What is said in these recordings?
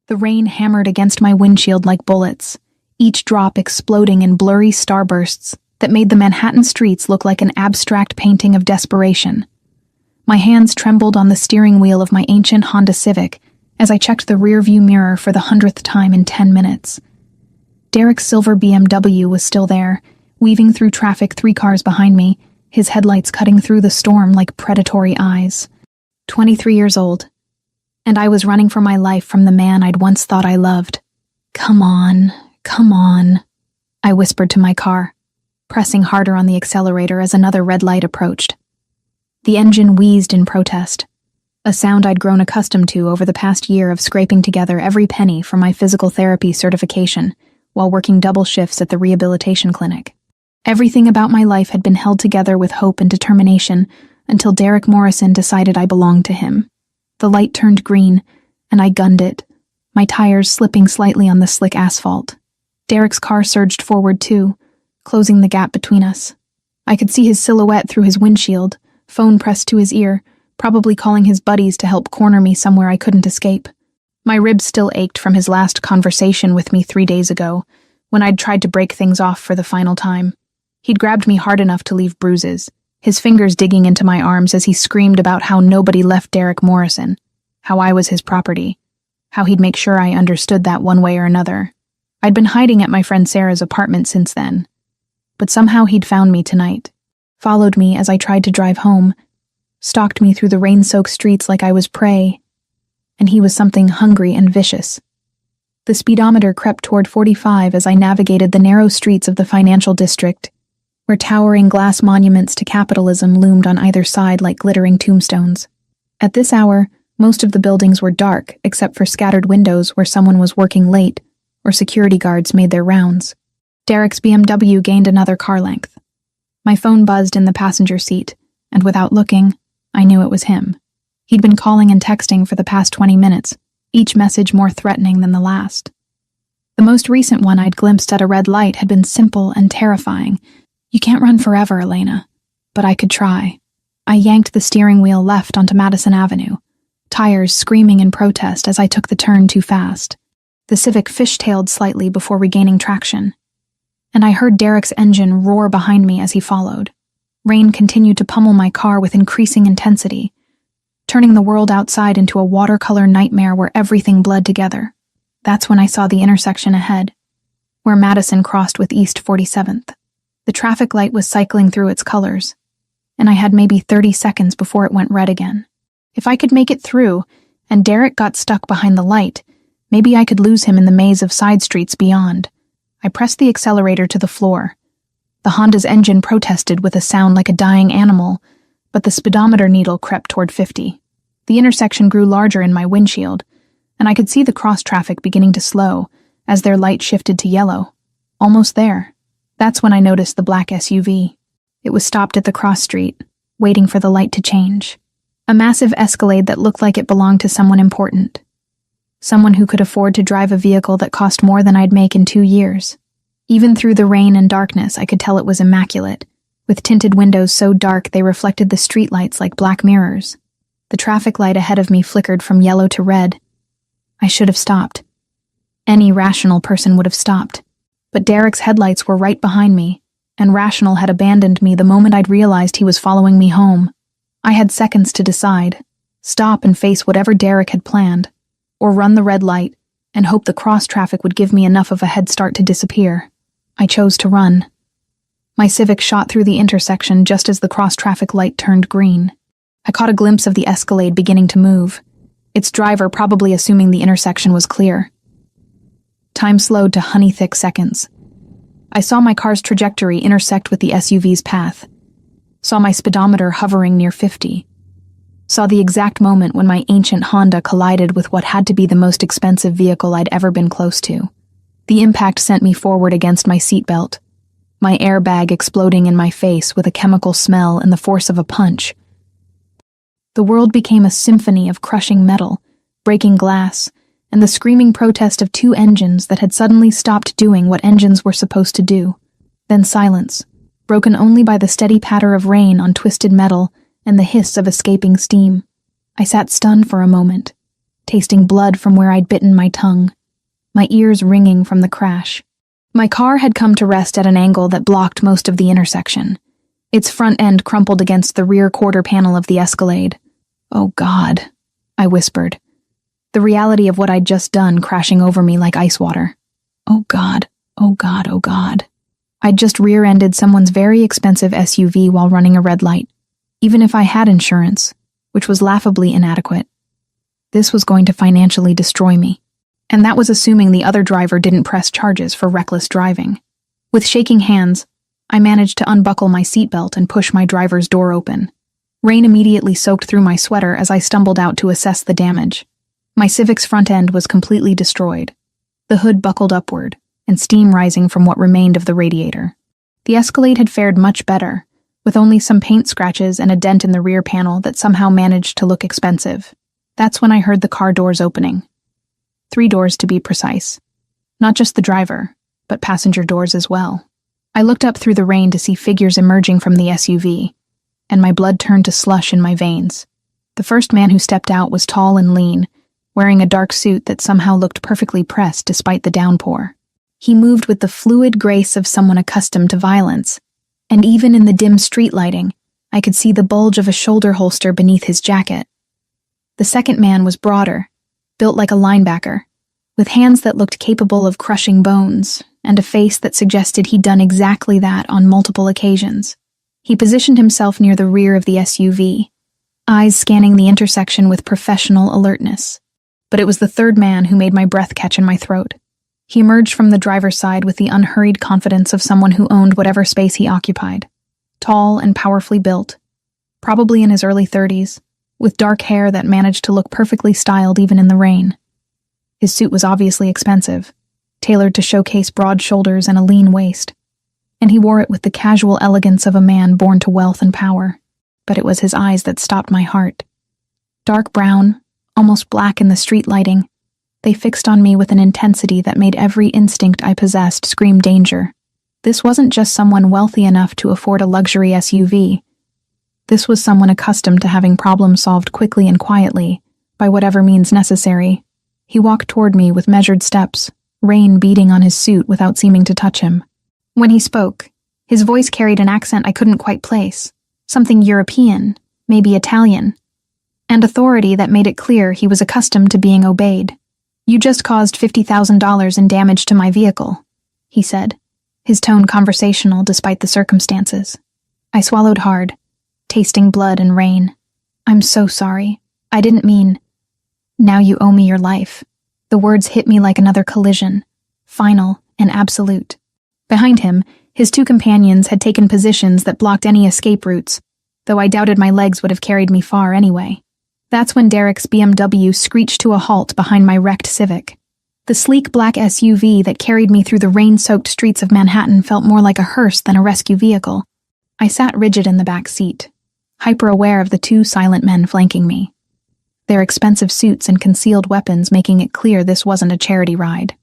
The rain hammered against my windshield like bullets, each drop exploding in blurry starbursts that made the Manhattan streets look like an abstract painting of desperation. My hands trembled on the steering wheel of my ancient Honda Civic as I checked the rearview mirror for the 100th time in 10 minutes. Derek's silver BMW was still there, weaving through traffic 3 cars behind me, his headlights cutting through the storm like predatory eyes. 23 years old, and I was running for my life from the man I'd once thought I loved. Come on, I whispered to my car, pressing harder on the accelerator as another red light approached. The engine wheezed in protest, a sound I'd grown accustomed to over the past year of scraping together every penny for my physical therapy certification while working double shifts at the rehabilitation clinic. Everything about my life had been held together with hope and determination until Derek Morrison decided I belonged to him. The light turned green, and I gunned it, my tires slipping slightly on the slick asphalt. Derek's car surged forward too, closing the gap between us. I could see his silhouette through his windshield, phone pressed to his ear, probably calling his buddies to help corner me somewhere I couldn't escape. My ribs still ached from his last conversation with me 3 days ago, when I'd tried to break things off for the final time. He'd grabbed me hard enough to leave bruises, his fingers digging into my arms as he screamed about how nobody left Derek Morrison, how I was his property, how he'd make sure I understood that one way or another. I'd been hiding at my friend Sarah's apartment since then, but somehow he'd found me tonight, followed me as I tried to drive home, stalked me through the rain-soaked streets like I was prey, and he was something hungry and vicious. The speedometer crept toward 45 as I navigated the narrow streets of the financial district, where towering glass monuments to capitalism loomed on either side like glittering tombstones. At this hour, most of the buildings were dark, except for scattered windows where someone was working late or security guards made their rounds. Derek's BMW gained another car length. My phone buzzed in the passenger seat, and without looking, I knew it was him. He'd been calling and texting for the past 20 minutes, each message more threatening than the last. The most recent one I'd glimpsed at a red light had been simple and terrifying. "You can't run forever, Elena." But I could try. I yanked the steering wheel left onto Madison Avenue, tires screaming in protest as I took the turn too fast. The Civic fishtailed slightly before regaining traction, and I heard Derek's engine roar behind me as he followed. Rain continued to pummel my car with increasing intensity, turning the world outside into a watercolor nightmare where everything bled together. That's when I saw the intersection ahead, where Madison crossed with East 47th. The traffic light was cycling through its colors, and I had maybe 30 seconds before it went red again. If I could make it through, and Derek got stuck behind the light, maybe I could lose him in the maze of side streets beyond. I pressed the accelerator to the floor. The Honda's engine protested with a sound like a dying animal, but the speedometer needle crept toward 50. The intersection grew larger in my windshield, and I could see the cross-traffic beginning to slow as their light shifted to yellow. Almost there. That's when I noticed the black SUV. It was stopped at the cross street, waiting for the light to change. A massive Escalade that looked like it belonged to someone important. Someone who could afford to drive a vehicle that cost more than I'd make in 2 years. Even through the rain and darkness, I could tell it was immaculate, with tinted windows so dark they reflected the streetlights like black mirrors. The traffic light ahead of me flickered from yellow to red. I should have stopped. Any rational person would have stopped. But Derek's headlights were right behind me, and Rational had abandoned me the moment I'd realized he was following me home. I had seconds to decide: stop and face whatever Derek had planned, or run the red light and hope the cross-traffic would give me enough of a head start to disappear. I chose to run. My Civic shot through the intersection just as the cross-traffic light turned green. I caught a glimpse of the Escalade beginning to move, its driver probably assuming the intersection was clear. Time slowed to honey-thick seconds. I saw my car's trajectory intersect with the SUV's path, saw my speedometer hovering near 50, saw the exact moment when my ancient Honda collided with what had to be the most expensive vehicle I'd ever been close to. The impact sent me forward against my seatbelt, my airbag exploding in my face with a chemical smell and the force of a punch. The world became a symphony of crushing metal, breaking glass, and the screaming protest of 2 engines that had suddenly stopped doing what engines were supposed to do. Then silence, broken only by the steady patter of rain on twisted metal and the hiss of escaping steam. I sat stunned for a moment, tasting blood from where I'd bitten my tongue, my ears ringing from the crash. My car had come to rest at an angle that blocked most of the intersection. Its front end crumpled against the rear quarter panel of the Escalade. "Oh God," I whispered, the reality of what I'd just done crashing over me like ice water. "Oh God, oh God, oh God." I'd just rear-ended someone's very expensive SUV while running a red light, even if I had insurance, which was laughably inadequate. This was going to financially destroy me. And that was assuming the other driver didn't press charges for reckless driving. With shaking hands, I managed to unbuckle my seatbelt and push my driver's door open. Rain immediately soaked through my sweater as I stumbled out to assess the damage. My Civic's front end was completely destroyed, the hood buckled upward, and steam rising from what remained of the radiator. The Escalade had fared much better, with only some paint scratches and a dent in the rear panel that somehow managed to look expensive. That's when I heard the car doors opening. 3 doors to be precise. Not just the driver, but passenger doors as well. I looked up through the rain to see figures emerging from the SUV, and my blood turned to slush in my veins. The first man who stepped out was tall and lean, wearing a dark suit that somehow looked perfectly pressed despite the downpour. He moved with the fluid grace of someone accustomed to violence, and even in the dim street lighting, I could see the bulge of a shoulder holster beneath his jacket. The second man was broader, built like a linebacker, with hands that looked capable of crushing bones, and a face that suggested he'd done exactly that on multiple occasions. He positioned himself near the rear of the SUV, eyes scanning the intersection with professional alertness. But it was the third man who made my breath catch in my throat. He emerged from the driver's side with the unhurried confidence of someone who owned whatever space he occupied. Tall and powerfully built, probably in his early 30s, with dark hair that managed to look perfectly styled even in the rain. His suit was obviously expensive, tailored to showcase broad shoulders and a lean waist, and he wore it with the casual elegance of a man born to wealth and power. But it was his eyes that stopped my heart. Dark brown, almost black in the street lighting, they fixed on me with an intensity that made every instinct I possessed scream danger. This wasn't just someone wealthy enough to afford a luxury SUV. This was someone accustomed to having problems solved quickly and quietly, by whatever means necessary. He walked toward me with measured steps, rain beating on his suit without seeming to touch him. When he spoke, his voice carried an accent I couldn't quite place, something European, maybe Italian, and authority that made it clear he was accustomed to being obeyed. "You just caused $50,000 in damage to my vehicle," he said, his tone conversational despite the circumstances. I swallowed hard, tasting blood and rain. "I'm so sorry. I didn't mean..." "Now you owe me your life." The words hit me like another collision, final and absolute. Behind him, his 2 companions had taken positions that blocked any escape routes, though I doubted my legs would have carried me far anyway. That's when Derek's BMW screeched to a halt behind my wrecked Civic. The sleek black SUV that carried me through the rain-soaked streets of Manhattan felt more like a hearse than a rescue vehicle. I sat rigid in the back seat, hyper-aware of the 2 silent men flanking me, their expensive suits and concealed weapons making it clear this wasn't a charity ride.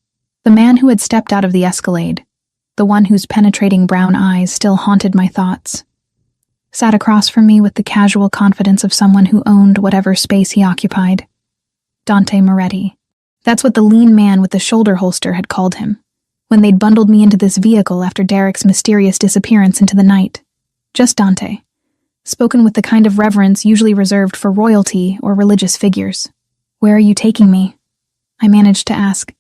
The man who had stepped out of the Escalade, the one whose penetrating brown eyes still haunted my thoughts, sat across from me with the casual confidence of someone who owned whatever space he occupied. Dante Moretti. That's what the lean man with the shoulder holster had called him, when they'd bundled me into this vehicle after Derek's mysterious disappearance into the night. Just Dante, spoken with the kind of reverence usually reserved for royalty or religious figures. "Where are you taking me?" I managed to ask,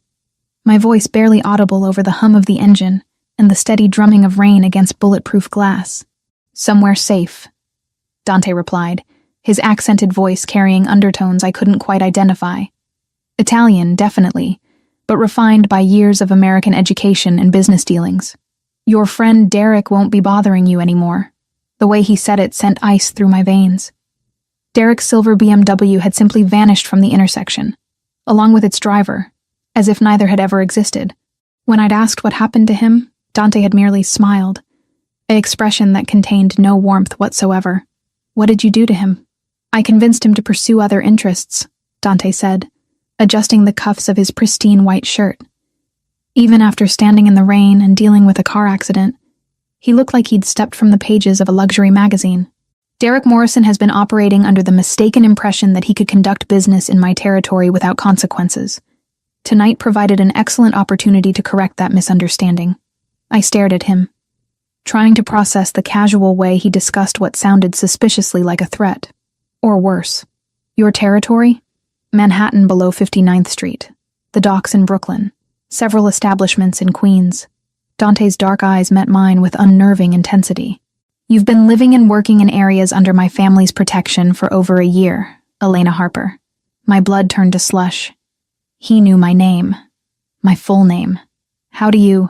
my voice barely audible over the hum of the engine and the steady drumming of rain against bulletproof glass. "Somewhere safe," Dante replied, his accented voice carrying undertones I couldn't quite identify. Italian, definitely, but refined by years of American education and business dealings. "Your friend Derek won't be bothering you anymore." The way he said it sent ice through my veins. Derek's silver BMW had simply vanished from the intersection, along with its driver, as if neither had ever existed. When I'd asked what happened to him, Dante had merely smiled, an expression that contained no warmth whatsoever. "What did you do to him?" "I convinced him to pursue other interests," Dante said, adjusting the cuffs of his pristine white shirt. Even after standing in the rain and dealing with a car accident, he looked like he'd stepped from the pages of a luxury magazine. Derek Morrison has been operating under the mistaken impression that he could conduct business in my territory without consequences. Tonight provided an excellent opportunity to correct that misunderstanding. I stared at him, trying to process the casual way he discussed what sounded suspiciously like a threat. Or worse. Your territory? Manhattan below 59th Street. The docks in Brooklyn. Several establishments in Queens. Dante's dark eyes met mine with unnerving intensity. You've been living and working in areas under my family's protection for over a year, Elena Harper. My blood turned to slush. He knew my name. My full name. How do you...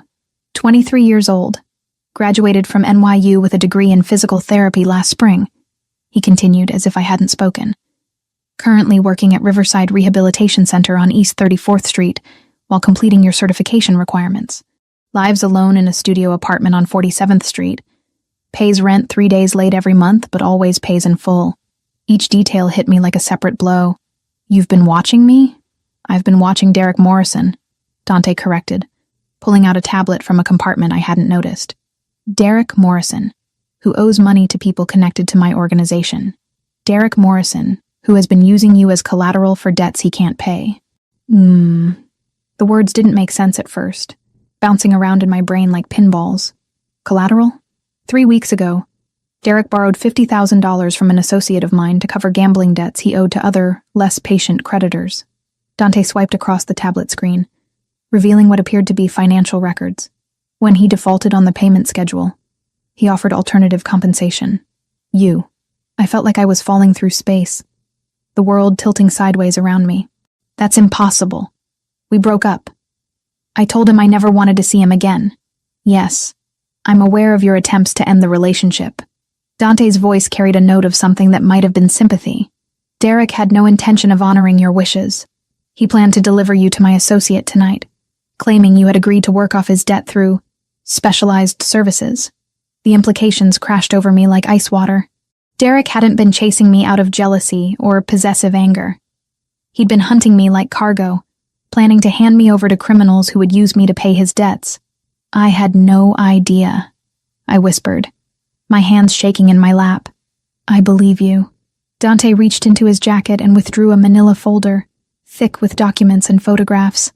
23 years old. Graduated from NYU with a degree in physical therapy last spring. He continued as if I hadn't spoken. Currently working at Riverside Rehabilitation Center on East 34th Street while completing your certification requirements. Lives alone in a studio apartment on 47th Street. Pays rent 3 days late every month, but always pays in full. Each detail hit me like a separate blow. You've been watching me? I've been watching Derek Morrison, Dante corrected, pulling out a tablet from a compartment I hadn't noticed. Derek Morrison, who owes money to people connected to my organization. Derek Morrison, who has been using you as collateral for debts he can't pay. The words didn't make sense at first, bouncing around in my brain like pinballs. Collateral? 3 weeks ago, Derek borrowed $50,000 from an associate of mine to cover gambling debts he owed to other, less patient creditors. Dante swiped across the tablet screen, revealing what appeared to be financial records. When he defaulted on the payment schedule, he offered alternative compensation. You. I felt like I was falling through space, the world tilting sideways around me. That's impossible. We broke up. I told him I never wanted to see him again. Yes, I'm aware of your attempts to end the relationship. Dante's voice carried a note of something that might have been sympathy. Derek had no intention of honoring your wishes. He planned to deliver you to my associate tonight, claiming you had agreed to work off his debt through specialized services. The implications crashed over me like ice water. Derek hadn't been chasing me out of jealousy or possessive anger. He'd been hunting me like cargo, planning to hand me over to criminals who would use me to pay his debts. I had no idea, I whispered, my hands shaking in my lap. I believe you. Dante reached into his jacket and withdrew a manila folder, thick with documents and photographs.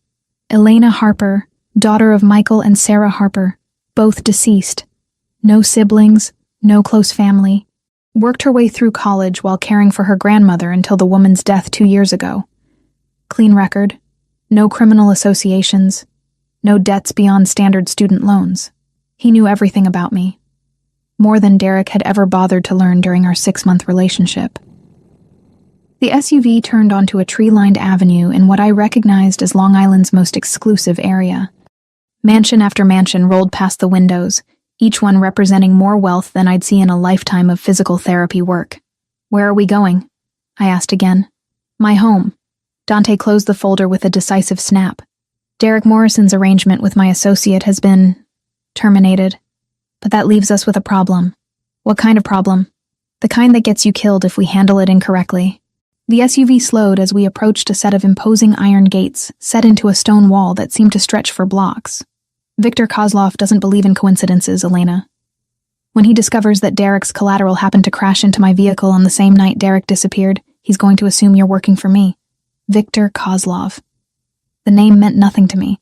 Elena Harper, daughter of Michael and Sarah Harper, both deceased. No siblings, no close family. Worked her way through college while caring for her grandmother until the woman's death 2 years ago. Clean record, no criminal associations, no debts beyond standard student loans. He knew everything about me. More than Derek had ever bothered to learn during our 6-month relationship. The SUV turned onto a tree-lined avenue in what I recognized as Long Island's most exclusive area. Mansion after mansion rolled past the windows, each one representing more wealth than I'd see in a lifetime of physical therapy work. Where are we going? I asked again. My home. Dante closed the folder with a decisive snap. Derek Morrison's arrangement with my associate has been terminated. But that leaves us with a problem. What kind of problem? The kind that gets you killed if we handle it incorrectly. The SUV slowed as we approached a set of imposing iron gates set into a stone wall that seemed to stretch for blocks. Victor Kozlov doesn't believe in coincidences, Elena. When he discovers that Derek's collateral happened to crash into my vehicle on the same night Derek disappeared, he's going to assume you're working for me. Victor Kozlov. The name meant nothing to me,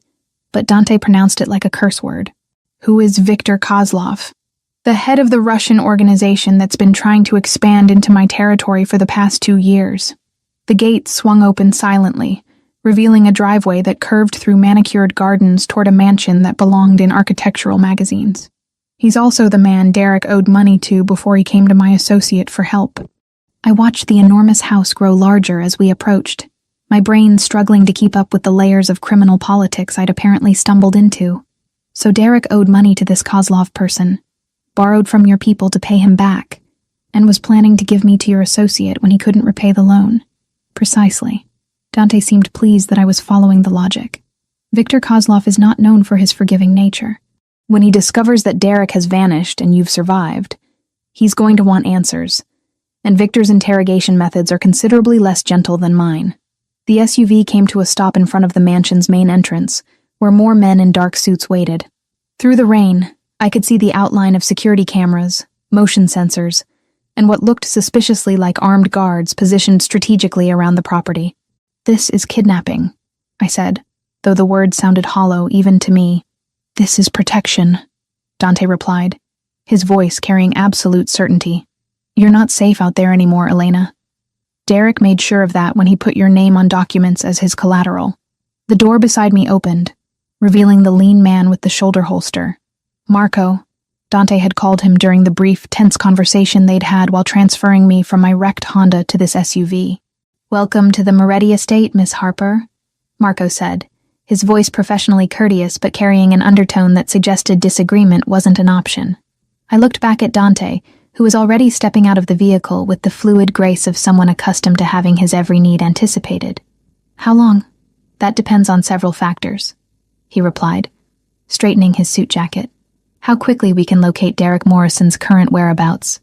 but Dante pronounced it like a curse word. Who is Victor Kozlov? The head of the Russian organization that's been trying to expand into my territory for the past 2 years. The gate swung open silently, revealing a driveway that curved through manicured gardens toward a mansion that belonged in architectural magazines. He's also the man Derek owed money to before he came to my associate for help. I watched the enormous house grow larger as we approached, my brain struggling to keep up with the layers of criminal politics I'd apparently stumbled into. So Derek owed money to this Kozlov person, borrowed from your people to pay him back, and was planning to give me to your associate when he couldn't repay the loan. Precisely. Dante seemed pleased that I was following the logic. Victor Kozlov is not known for his forgiving nature. When he discovers that Derek has vanished and you've survived, he's going to want answers, and Victor's interrogation methods are considerably less gentle than mine. The SUV came to a stop in front of the mansion's main entrance, where more men in dark suits waited. Through the rain, I could see the outline of security cameras, motion sensors, and what looked suspiciously like armed guards positioned strategically around the property. "This is kidnapping," I said, though the words sounded hollow even to me. "This is protection," Dante replied, his voice carrying absolute certainty. "You're not safe out there anymore, Elena. Derek made sure of that when he put your name on documents as his collateral." The door beside me opened, revealing the lean man with the shoulder holster. Marco, Dante had called him during the brief, tense conversation they'd had while transferring me from my wrecked Honda to this SUV. "Welcome to the Moretti estate, Miss Harper," Marco said, his voice professionally courteous but carrying an undertone that suggested disagreement wasn't an option. I looked back at Dante, who was already stepping out of the vehicle with the fluid grace of someone accustomed to having his every need anticipated. "How long?" "That depends on several factors," he replied, straightening his suit jacket. "How quickly we can locate Derek Morrison's current whereabouts.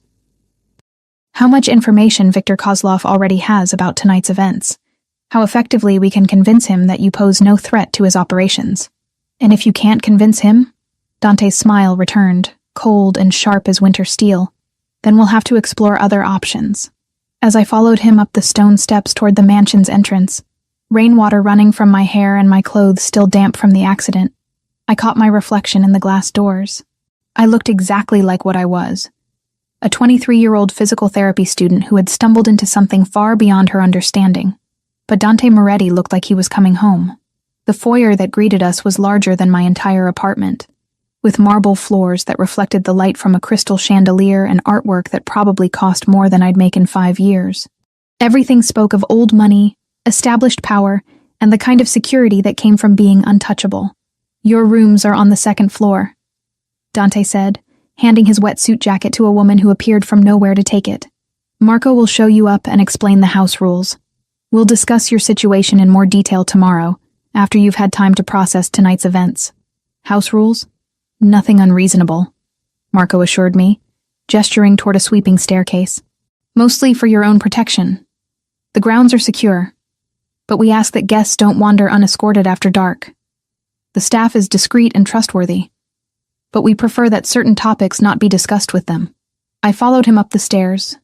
How much information Viktor Kozlov already has about tonight's events. How effectively we can convince him that you pose no threat to his operations. And if you can't convince him," Dante's smile returned, cold and sharp as winter steel, "then we'll have to explore other options." As I followed him up the stone steps toward the mansion's entrance, rainwater running from my hair and my clothes still damp from the accident, I caught my reflection in the glass doors. I looked exactly like what I was, a 23-year-old physical therapy student who had stumbled into something far beyond her understanding. But Dante Moretti looked like he was coming home. The foyer that greeted us was larger than my entire apartment, with marble floors that reflected the light from a crystal chandelier and artwork that probably cost more than I'd make in 5 years. Everything spoke of old money, established power, and the kind of security that came from being untouchable. "Your rooms are on the second floor," Dante said, handing his wetsuit jacket to a woman who appeared from nowhere to take it. "Marco will show you up and explain the house rules. We'll discuss your situation in more detail tomorrow, after you've had time to process tonight's events." "House rules? Nothing unreasonable," Marco assured me, gesturing toward a sweeping staircase. "Mostly for your own protection. The grounds are secure, but we ask that guests don't wander unescorted after dark. The staff is discreet and trustworthy, but we prefer that certain topics not be discussed with them." I followed him up the stairs,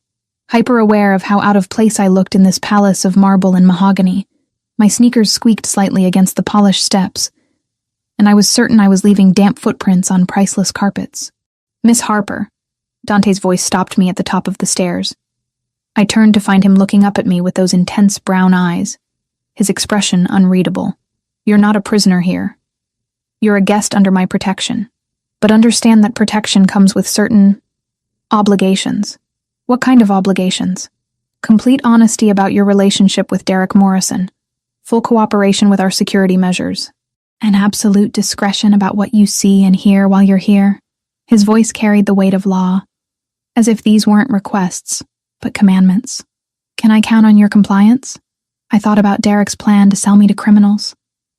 hyper-aware of how out of place I looked in this palace of marble and mahogany. My sneakers squeaked slightly against the polished steps, and I was certain I was leaving damp footprints on priceless carpets. "Miss Harper," Dante's voice stopped me at the top of the stairs. I turned to find him looking up at me with those intense brown eyes, his expression unreadable. "You're not a prisoner here. You're a guest under my protection. But understand that protection comes with certain obligations." "What kind of obligations?" "Complete honesty about your relationship with Derek Morrison, full cooperation with our security measures, and absolute discretion about what you see and hear while you're here." His voice carried the weight of law, as if these weren't requests, but commandments. "Can I count on your compliance?" I thought about Derek's plan to sell me to criminals,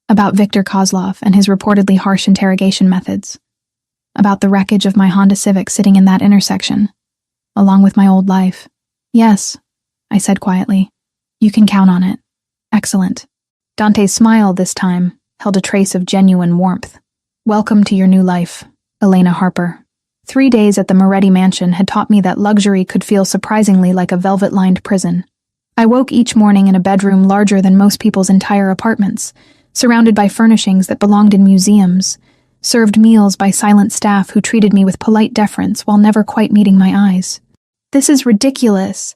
about Viktor Kozlov and his reportedly harsh interrogation methods, about the wreckage of my Honda Civic sitting in that intersection, along with my old life. "Yes," I said quietly. "You can count on it." "Excellent." Dante's smile this time held a trace of genuine warmth. "Welcome to your new life, Elena Harper." 3 days at the Moretti mansion had taught me that luxury could feel surprisingly like a velvet-lined prison. I woke each morning in a bedroom larger than most people's entire apartments, surrounded by furnishings that belonged in museums, served meals by silent staff who treated me with polite deference while never quite meeting my eyes. "This is ridiculous,"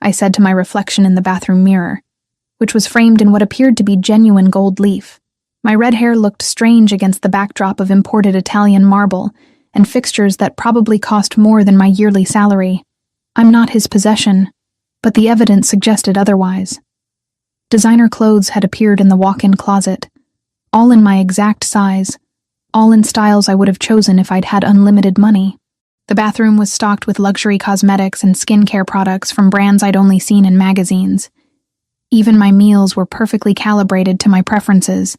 I said to my reflection in the bathroom mirror, which was framed in what appeared to be genuine gold leaf. My red hair looked strange against the backdrop of imported Italian marble and fixtures that probably cost more than my yearly salary. I'm not his possession, but the evidence suggested otherwise. Designer clothes had appeared in the walk-in closet, all in my exact size, all in styles I would have chosen if I'd had unlimited money. The bathroom was stocked with luxury cosmetics and skincare products from brands I'd only seen in magazines. Even my meals were perfectly calibrated to my preferences,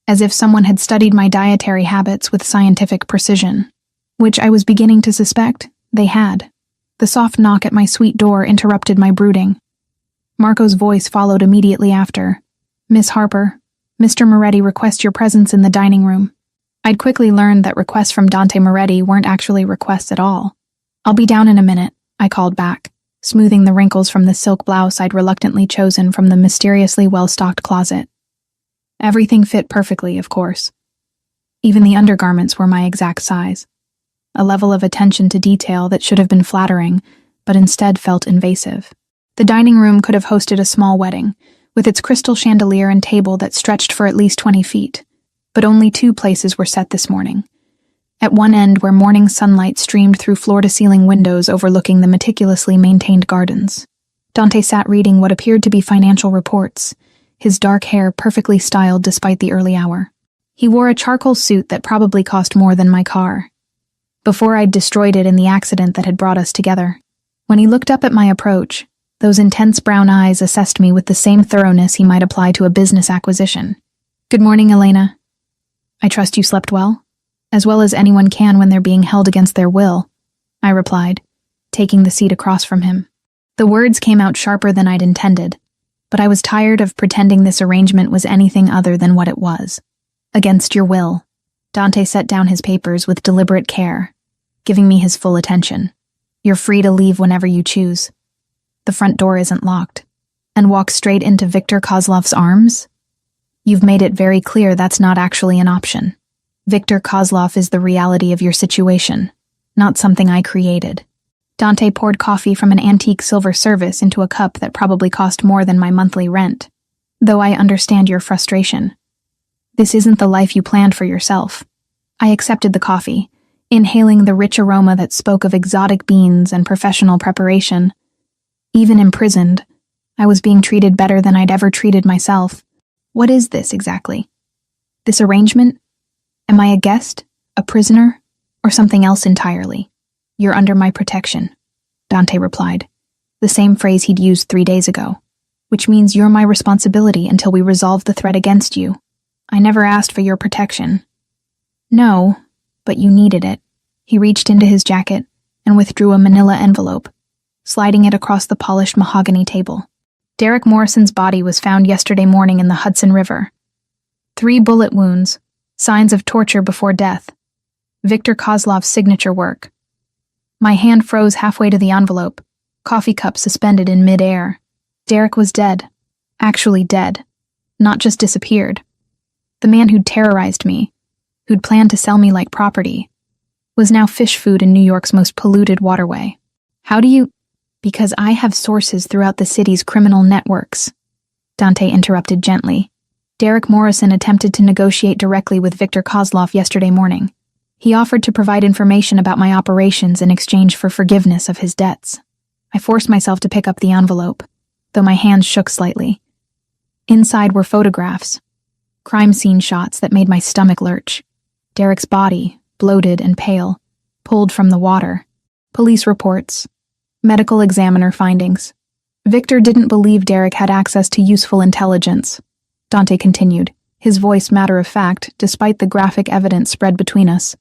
as if someone had studied my dietary habits with scientific precision, which I was beginning to suspect they had. The soft knock at my suite door interrupted my brooding. Marco's voice followed immediately after. "Miss Harper, Mr. Moretti requests your presence in the dining room." I'd quickly learned that requests from Dante Moretti weren't actually requests at all. "I'll be down in a minute," I called back. smoothing the wrinkles from the silk blouse I'd reluctantly chosen from the mysteriously well-stocked closet. Everything fit perfectly, of course. Even the undergarments were my exact size. A level of attention to detail that should have been flattering, but instead felt invasive. The dining room could have hosted a small wedding, with its crystal chandelier and table that stretched for at least 20 feet. But only 2 places were set this morning. At one end, where morning sunlight streamed through floor-to-ceiling windows overlooking the meticulously maintained gardens. Dante sat reading what appeared to be financial reports, his dark hair perfectly styled despite the early hour. He wore a charcoal suit that probably cost more than my car, before I'd destroyed it in the accident that had brought us together. When he looked up at my approach, those intense brown eyes assessed me with the same thoroughness he might apply to a business acquisition. "Good morning, Elena. I trust you slept well as anyone can when they're being held against their will," I replied, taking the seat across from him. The words came out sharper than I'd intended, but I was tired of pretending this arrangement was anything other than what it was. "Against your will." Dante set down his papers with deliberate care, giving me his full attention. "You're free to leave whenever you choose. The front door isn't locked. And walk straight into Viktor Kozlov's arms? You've made it very clear that's not actually an option. Viktor Kozlov is the reality of your situation, not something I created." Dante poured coffee from an antique silver service into a cup that probably cost more than my monthly rent. "Though I understand your frustration. This isn't the life you planned for yourself." I accepted the coffee, inhaling the rich aroma that spoke of exotic beans and professional preparation. Even imprisoned, I was being treated better than I'd ever treated myself. What is this exactly? This arrangement? Am I a guest, a prisoner, or something else entirely? "You're under my protection," Dante replied, the same phrase he'd used 3 days ago, "which means you're my responsibility until we resolve the threat against you. I never asked for your protection." "No, but you needed it." He reached into his jacket and withdrew a manila envelope, sliding it across the polished mahogany table. "Derek Morrison's body was found yesterday morning in the Hudson River. 3 bullet wounds, signs of torture before death. Viktor Kozlov's signature work." My hand froze halfway to the envelope, coffee cup suspended in mid-air. Derek was dead. Actually dead. Not just disappeared. The man who'd terrorized me, who'd planned to sell me like property, was now fish food in New York's most polluted waterway. "How do you—" "Because I have sources throughout the city's criminal networks," Dante interrupted gently. "Derek Morrison attempted to negotiate directly with Viktor Kozlov yesterday morning. He offered to provide information about my operations in exchange for forgiveness of his debts." I forced myself to pick up the envelope, though my hands shook slightly. Inside were photographs, crime scene shots that made my stomach lurch. Derek's body, bloated and pale, pulled from the water. Police reports, medical examiner findings. Viktor didn't believe Derek had access to useful intelligence, Dante continued, his voice matter-of-fact despite the graphic evidence spread between us.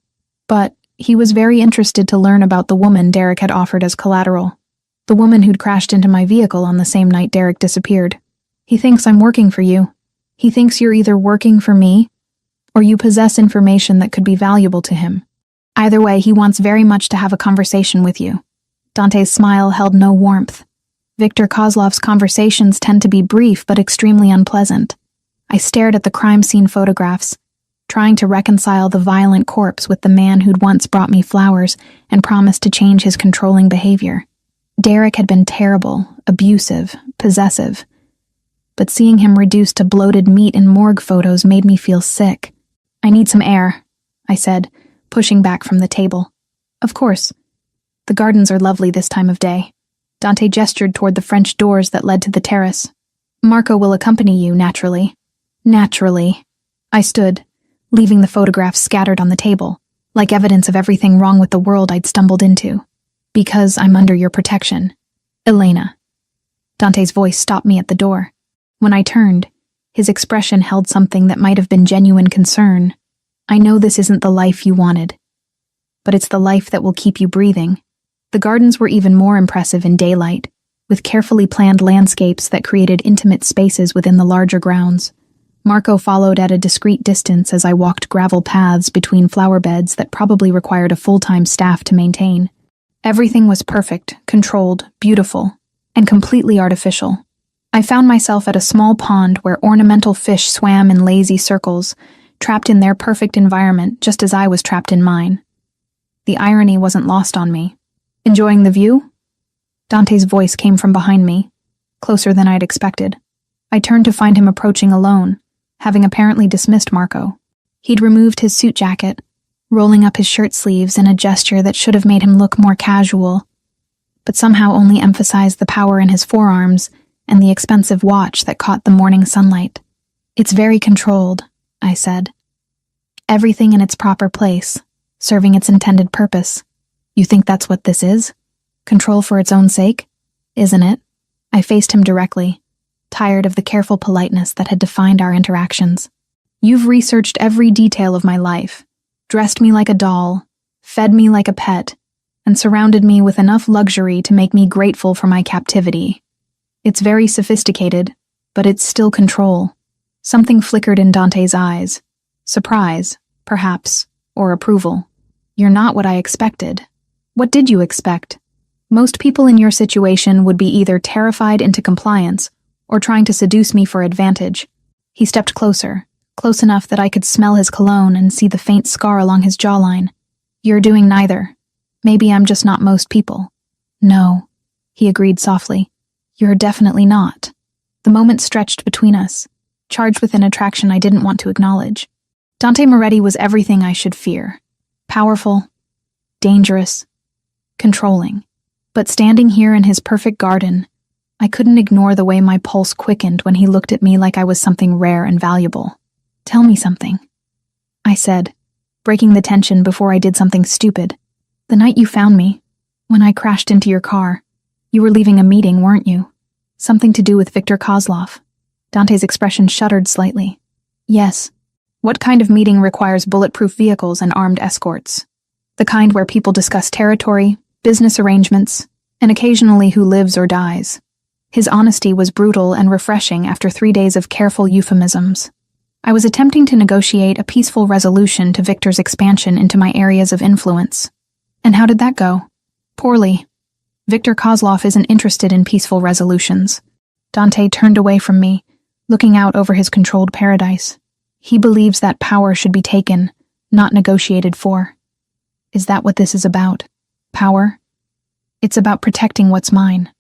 But he was very interested to learn about the woman Derek had offered as collateral, the woman who'd crashed into my vehicle on the same night Derek disappeared. "He thinks I'm working for you. He thinks you're either working for me, or you possess information that could be valuable to him. Either way, he wants very much to have a conversation with you." Dante's smile held no warmth. Viktor Kozlov's conversations tend to be brief but extremely unpleasant. I stared at the crime scene photographs, trying to reconcile the violent corpse with the man who'd once brought me flowers and promised to change his controlling behavior. Derek had been terrible, abusive, possessive. But seeing him reduced to bloated meat in morgue photos made me feel sick. "I need some air," I said, pushing back from the table. "Of course. The gardens are lovely this time of day." Dante gestured toward the French doors that led to the terrace. "Marco will accompany you, naturally." "Naturally." I stood, leaving the photographs scattered on the table, like evidence of everything wrong with the world I'd stumbled into. "Because I'm under your protection. Elena." Dante's voice stopped me at the door. When I turned, his expression held something that might have been genuine concern. "I know this isn't the life you wanted, but it's the life that will keep you breathing." The gardens were even more impressive in daylight, with carefully planned landscapes that created intimate spaces within the larger grounds. Marco followed at a discreet distance as I walked gravel paths between flower beds that probably required a full-time staff to maintain. Everything was perfect, controlled, beautiful, and completely artificial. I found myself at a small pond where ornamental fish swam in lazy circles, trapped in their perfect environment just as I was trapped in mine. The irony wasn't lost on me. "Enjoying the view?" Dante's voice came from behind me, closer than I'd expected. I turned to find him approaching alone, having apparently dismissed Marco. He'd removed his suit jacket, rolling up his shirt sleeves in a gesture that should have made him look more casual, but somehow only emphasized the power in his forearms and the expensive watch that caught the morning sunlight. "It's very controlled," I said. "Everything in its proper place, serving its intended purpose. You think that's what this is? Control for its own sake? Isn't it?" I faced him directly, tired of the careful politeness that had defined our interactions. "You've researched every detail of my life, dressed me like a doll, fed me like a pet, and surrounded me with enough luxury to make me grateful for my captivity. It's very sophisticated, but it's still control." Something flickered in Dante's eyes. Surprise, perhaps, or approval. "You're not what I expected." "What did you expect?" "Most people in your situation would be either terrified into compliance or trying to seduce me for advantage." He stepped closer, close enough that I could smell his cologne and see the faint scar along his jawline. "You're doing neither. Maybe I'm just not most people." "No," he agreed softly. "You're definitely not." The moment stretched between us, charged with an attraction I didn't want to acknowledge. Dante Moretti was everything I should fear. Powerful, dangerous, controlling. But standing here in his perfect garden, I couldn't ignore the way my pulse quickened when he looked at me like I was something rare and valuable. "Tell me something," I said, breaking the tension before I did something stupid. "The night you found me, when I crashed into your car, you were leaving a meeting, weren't you? Something to do with Viktor Kozlov." Dante's expression shuddered slightly. "Yes." "What kind of meeting requires bulletproof vehicles and armed escorts? The kind where people discuss territory, business arrangements, and occasionally who lives or dies." His honesty was brutal and refreshing after 3 days of careful euphemisms. I was attempting to negotiate a peaceful resolution to Viktor's expansion into my areas of influence. And how did that go? Poorly. Viktor Kozlov isn't interested in peaceful resolutions. Dante turned away from me, looking out over his controlled paradise. He believes that power should be taken, not negotiated for. Is that what this is about? Power? It's about protecting what's mine.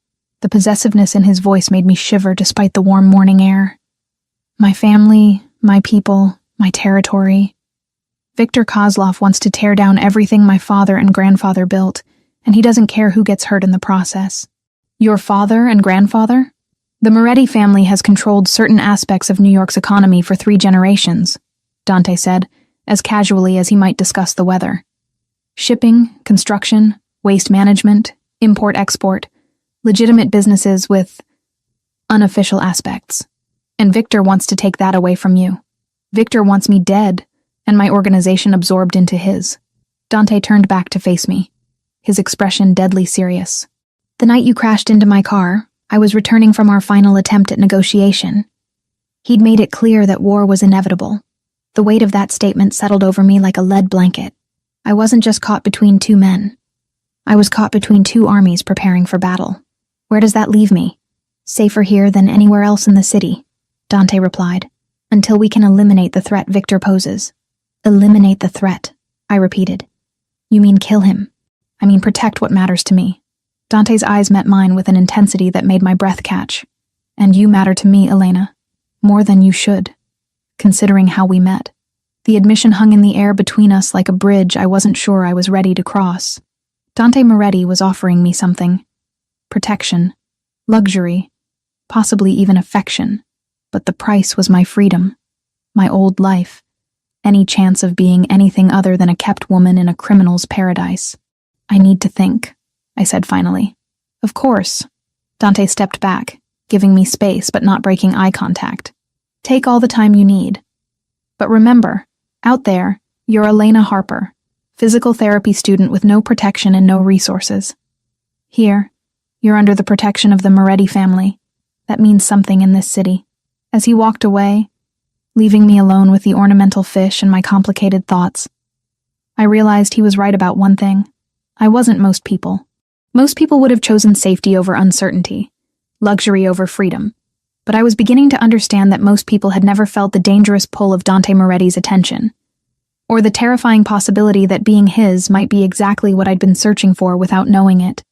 The possessiveness in his voice made me shiver despite the warm morning air. My family, my people, my territory. Viktor Kozlov wants to tear down everything my father and grandfather built, and he doesn't care who gets hurt in the process. Your father and grandfather? The Moretti family has controlled certain aspects of New York's economy for 3 generations, Dante said, as casually as he might discuss the weather. Shipping, construction, waste management, import-export, legitimate businesses with unofficial aspects. And Viktor wants to take that away from you. Viktor wants me dead, and my organization absorbed into his. Dante turned back to face me, his expression deadly serious. "The night you crashed into my car, I was returning from our final attempt at negotiation." He'd made it clear that war was inevitable. The weight of that statement settled over me like a lead blanket. I wasn't just caught between 2 men. I was caught between 2 armies preparing for battle. Where does that leave me? "Safer here than anywhere else in the city," Dante replied, "until we can eliminate the threat Viktor poses." "Eliminate the threat," I repeated. "You mean kill him?" "I mean protect what matters to me." Dante's eyes met mine with an intensity that made my breath catch. "And you matter to me, Elena. More than you should, considering how we met." The admission hung in the air between us like a bridge I wasn't sure I was ready to cross. Dante Moretti was offering me something. Protection, luxury, possibly even affection. But the price was my freedom, my old life, any chance of being anything other than a kept woman in a criminal's paradise. "I need to think," I said finally. "Of course." Dante stepped back, giving me space but not breaking eye contact. "Take all the time you need. But remember, out there, you're Elena Harper, physical therapy student with no protection and no resources. Here, you're under the protection of the Moretti family. That means something in this city." As he walked away, leaving me alone with the ornamental fish and my complicated thoughts, I realized he was right about one thing. I wasn't most people. Most people would have chosen safety over uncertainty, luxury over freedom. But I was beginning to understand that most people had never felt the dangerous pull of Dante Moretti's attention, or the terrifying possibility that being his might be exactly what I'd been searching for without knowing it.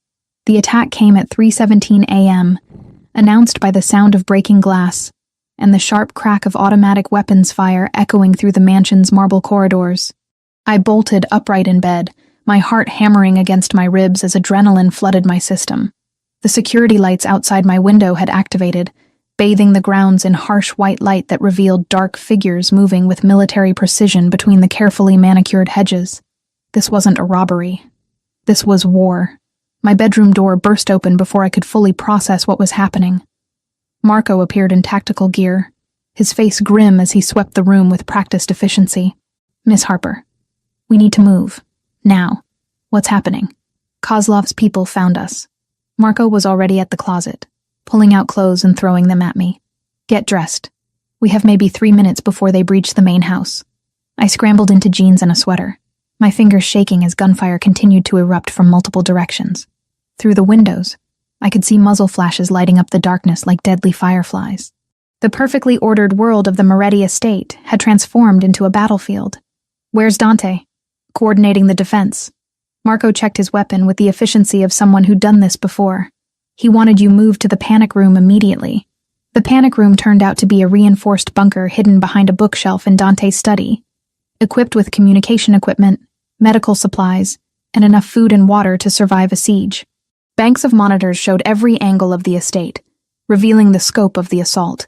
The attack came at 3:17 a.m., announced by the sound of breaking glass and the sharp crack of automatic weapons fire echoing through the mansion's marble corridors. I bolted upright in bed, my heart hammering against my ribs as adrenaline flooded my system. The security lights outside my window had activated, bathing the grounds in harsh white light that revealed dark figures moving with military precision between the carefully manicured hedges. This wasn't a robbery. This was war. My bedroom door burst open before I could fully process what was happening. Marco appeared in tactical gear, his face grim as he swept the room with practiced efficiency. "Miss Harper, we need to move. Now. What's happening?" "Kozlov's people found us." Marco was already at the closet, pulling out clothes and throwing them at me. "Get dressed. We have maybe 3 minutes before they breach the main house." I scrambled into jeans and a sweater, my fingers shaking as gunfire continued to erupt from multiple directions. Through the windows, I could see muzzle flashes lighting up the darkness like deadly fireflies. The perfectly ordered world of the Moretti estate had transformed into a battlefield. "Where's Dante?" "Coordinating the defense." Marco checked his weapon with the efficiency of someone who'd done this before. "He wanted you moved to the panic room immediately." The panic room turned out to be a reinforced bunker hidden behind a bookshelf in Dante's study, equipped with communication equipment, medical supplies, and enough food and water to survive a siege. Banks of monitors showed every angle of the estate, revealing the scope of the assault.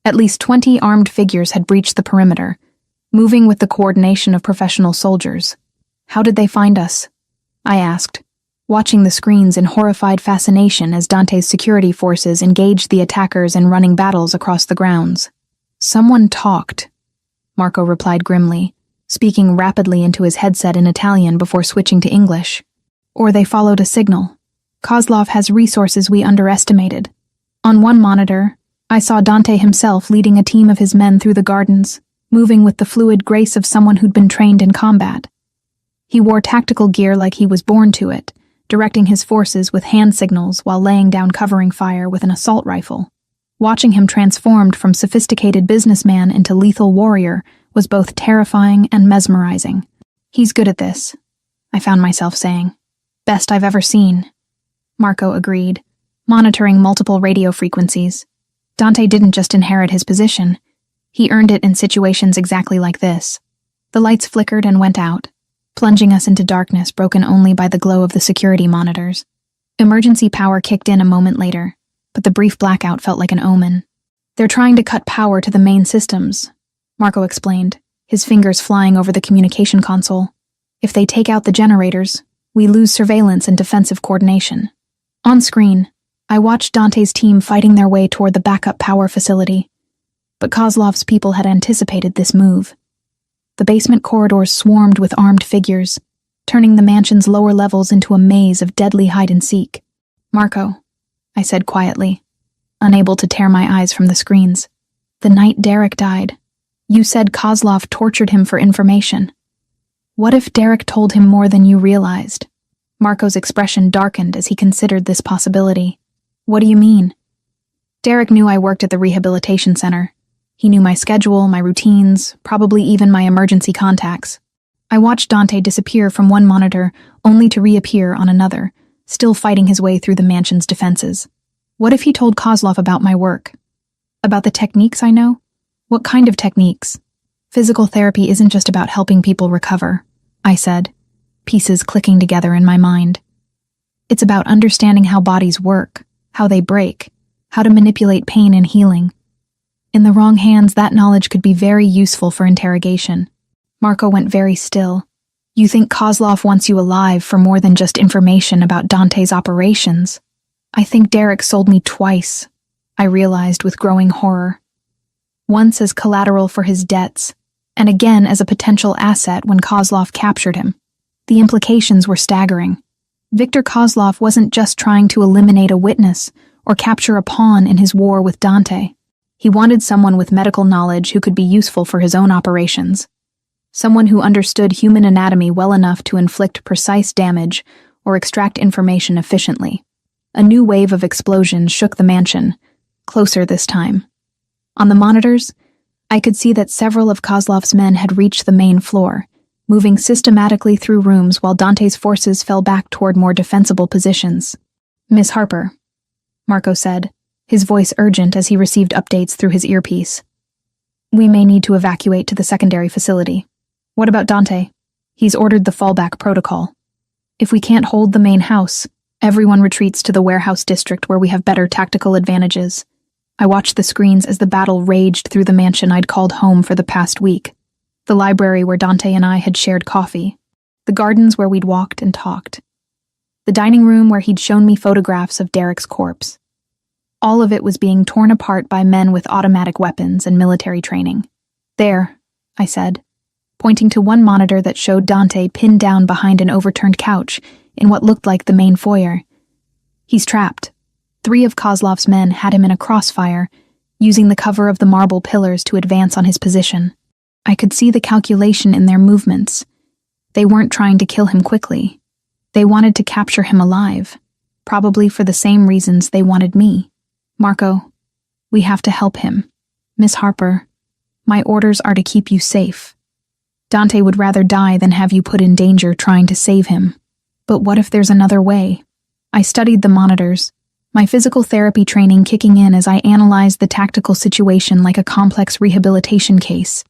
At least 20 armed figures had breached the perimeter, moving with the coordination of professional soldiers. "How did they find us?" I asked, watching the screens in horrified fascination as Dante's security forces engaged the attackers in running battles across the grounds. "Someone talked," Marco replied grimly, speaking rapidly into his headset in Italian before switching to English. "Or they followed a signal. Kozlov has resources we underestimated. On one monitor, I saw Dante himself leading a team of his men through the gardens, moving with the fluid grace of someone who'd been trained in combat. He wore tactical gear like he was born to it, directing his forces with hand signals while laying down covering fire with an assault rifle. Watching him transformed from sophisticated businessman into lethal warrior was both terrifying and mesmerizing. "He's good at this," I found myself saying. "Best I've ever seen." Marco agreed, monitoring multiple radio frequencies. Dante didn't just inherit his position. He earned it in situations exactly like this. The lights flickered and went out, plunging us into darkness broken only by the glow of the security monitors. Emergency power kicked in a moment later, but the brief blackout felt like an omen. "They're trying to cut power to the main systems," Marco explained, his fingers flying over the communication console. "If they take out the generators, we lose surveillance and defensive coordination." On screen, I watched Dante's team fighting their way toward the backup power facility, but Kozlov's people had anticipated this move. The basement corridors swarmed with armed figures, turning the mansion's lower levels into a maze of deadly hide-and-seek. "Marco," I said quietly, unable to tear my eyes from the screens. "The night Derek died, you said Kozlov tortured him for information. What if Derek told him more than you realized?" Marco's expression darkened as he considered this possibility. "What do you mean?" "Derek knew I worked at the rehabilitation center. He knew my schedule, my routines, probably even my emergency contacts. I watched Dante disappear from one monitor only to reappear on another, still fighting his way through the mansion's defenses. What if he told Kozlov about my work? About the techniques I know? What kind of techniques? Physical therapy isn't just about helping people recover," I said, pieces clicking together in my mind. "It's about understanding how bodies work, how they break, how to manipulate pain and healing. In the wrong hands, that knowledge could be very useful for interrogation." Marco went very still. "You think Kozlov wants you alive for more than just information about Dante's operations?" "I think Derek sold me twice," I realized with growing horror. Once as collateral for his debts, and again as a potential asset when Kozlov captured him. The implications were staggering. Viktor Kozlov wasn't just trying to eliminate a witness or capture a pawn in his war with Dante. He wanted someone with medical knowledge who could be useful for his own operations. Someone who understood human anatomy well enough to inflict precise damage or extract information efficiently. A new wave of explosions shook the mansion, closer this time. On the monitors, I could see that several of Kozlov's men had reached the main floor, moving systematically through rooms while Dante's forces fell back toward more defensible positions. "Miss Harper," Marco said, his voice urgent as he received updates through his earpiece. "We may need to evacuate to the secondary facility. What about Dante? He's ordered the fallback protocol. If we can't hold the main house, everyone retreats to the warehouse district where we have better tactical advantages." I watched the screens as the battle raged through the mansion I'd called home for the past week. The library where Dante and I had shared coffee. The gardens where we'd walked and talked. The dining room where he'd shown me photographs of Derek's corpse. All of it was being torn apart by men with automatic weapons and military training. "There," I said, pointing to one monitor that showed Dante pinned down behind an overturned couch in what looked like the main foyer. "He's trapped. 3 of Kozlov's men had him in a crossfire, using the cover of the marble pillars to advance on his position. I could see the calculation in their movements. They weren't trying to kill him quickly. They wanted to capture him alive, probably for the same reasons they wanted me. Marco, we have to help him. Miss Harper, my orders are to keep you safe. Dante would rather die than have you put in danger trying to save him. But what if there's another way?" I studied the monitors, my physical therapy training kicking in as I analyzed the tactical situation like a complex rehabilitation case.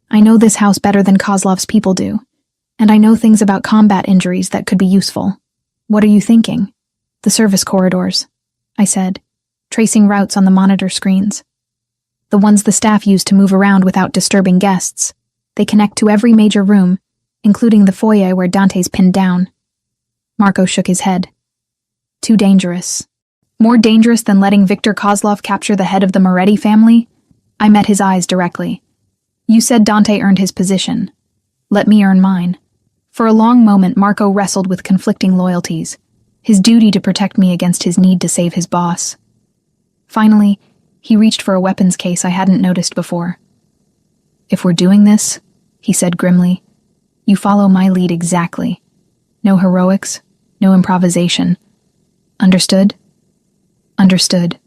I know this house better than Kozlov's people do, and I know things about combat injuries that could be useful. "What are you thinking?" "The service corridors," I said, tracing routes on the monitor screens. "The ones the staff use to move around without disturbing guests. They connect to every major room, including the foyer where Dante's pinned down." Marco shook his head. "Too dangerous. More dangerous than letting Victor Kozlov capture the head of the Moretti family?" I met his eyes directly. "You said Dante earned his position. Let me earn mine." For a long moment, Marco wrestled with conflicting loyalties, his duty to protect me against his need to save his boss. Finally, he reached for a weapons case I hadn't noticed before. "If we're doing this," he said grimly, "you follow my lead exactly. No heroics, no improvisation. Understood?" "Understood."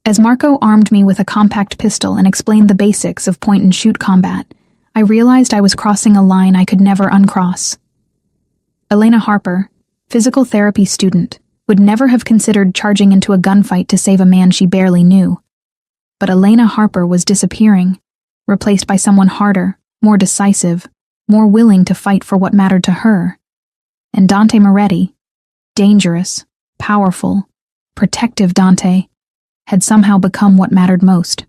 As Marco armed me with a compact pistol and explained the basics of point-and-shoot combat, I realized I was crossing a line I could never uncross. Elena Harper, physical therapy student, would never have considered charging into a gunfight to save a man she barely knew. But Elena Harper was disappearing, replaced by someone harder, more decisive, more willing to fight for what mattered to her. And Dante Moretti, dangerous, powerful, protective Dante, had somehow become what mattered most.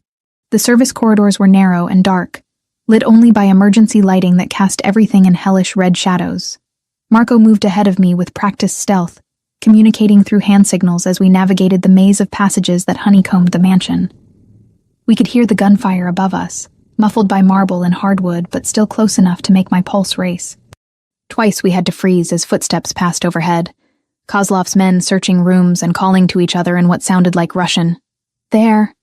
The service corridors were narrow and dark, lit only by emergency lighting that cast everything in hellish red shadows. Marco moved ahead of me with practiced stealth, communicating through hand signals as we navigated the maze of passages that honeycombed the mansion. We could hear the gunfire above us, muffled by marble and hardwood, but still close enough to make my pulse race. Twice we had to freeze as footsteps passed overhead, Kozlov's men searching rooms and calling to each other in what sounded like Russian. "There,"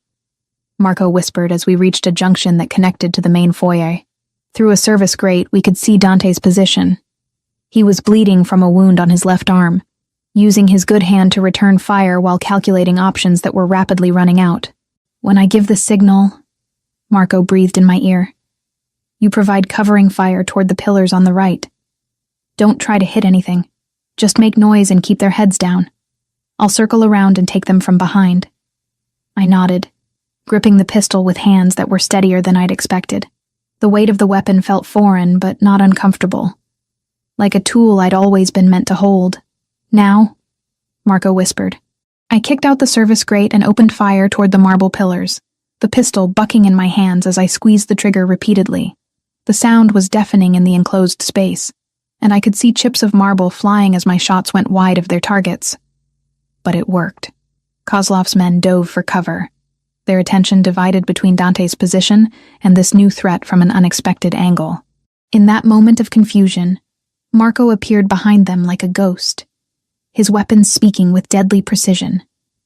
Marco whispered as we reached a junction that connected to the main foyer. Through a service grate, we could see Dante's position. He was bleeding from a wound on his left arm, using his good hand to return fire while calculating options that were rapidly running out. "When I give the signal," Marco breathed in my ear, "you provide covering fire toward the pillars on the right. Don't try to hit anything. Just make noise and keep their heads down. I'll circle around and take them from behind." I nodded, gripping the pistol with hands that were steadier than I'd expected. The weight of the weapon felt foreign, but not uncomfortable. Like a tool I'd always been meant to hold. "Now," Marco whispered. I kicked out the service grate and opened fire toward the marble pillars, the pistol bucking in my hands as I squeezed the trigger repeatedly. The sound was deafening in the enclosed space, and I could see chips of marble flying as my shots went wide of their targets. But it worked. Kozlov's men dove for cover, their attention divided between Dante's position and this new threat from an unexpected angle. In that moment of confusion, Marco appeared behind them like a ghost, his weapons speaking with deadly precision.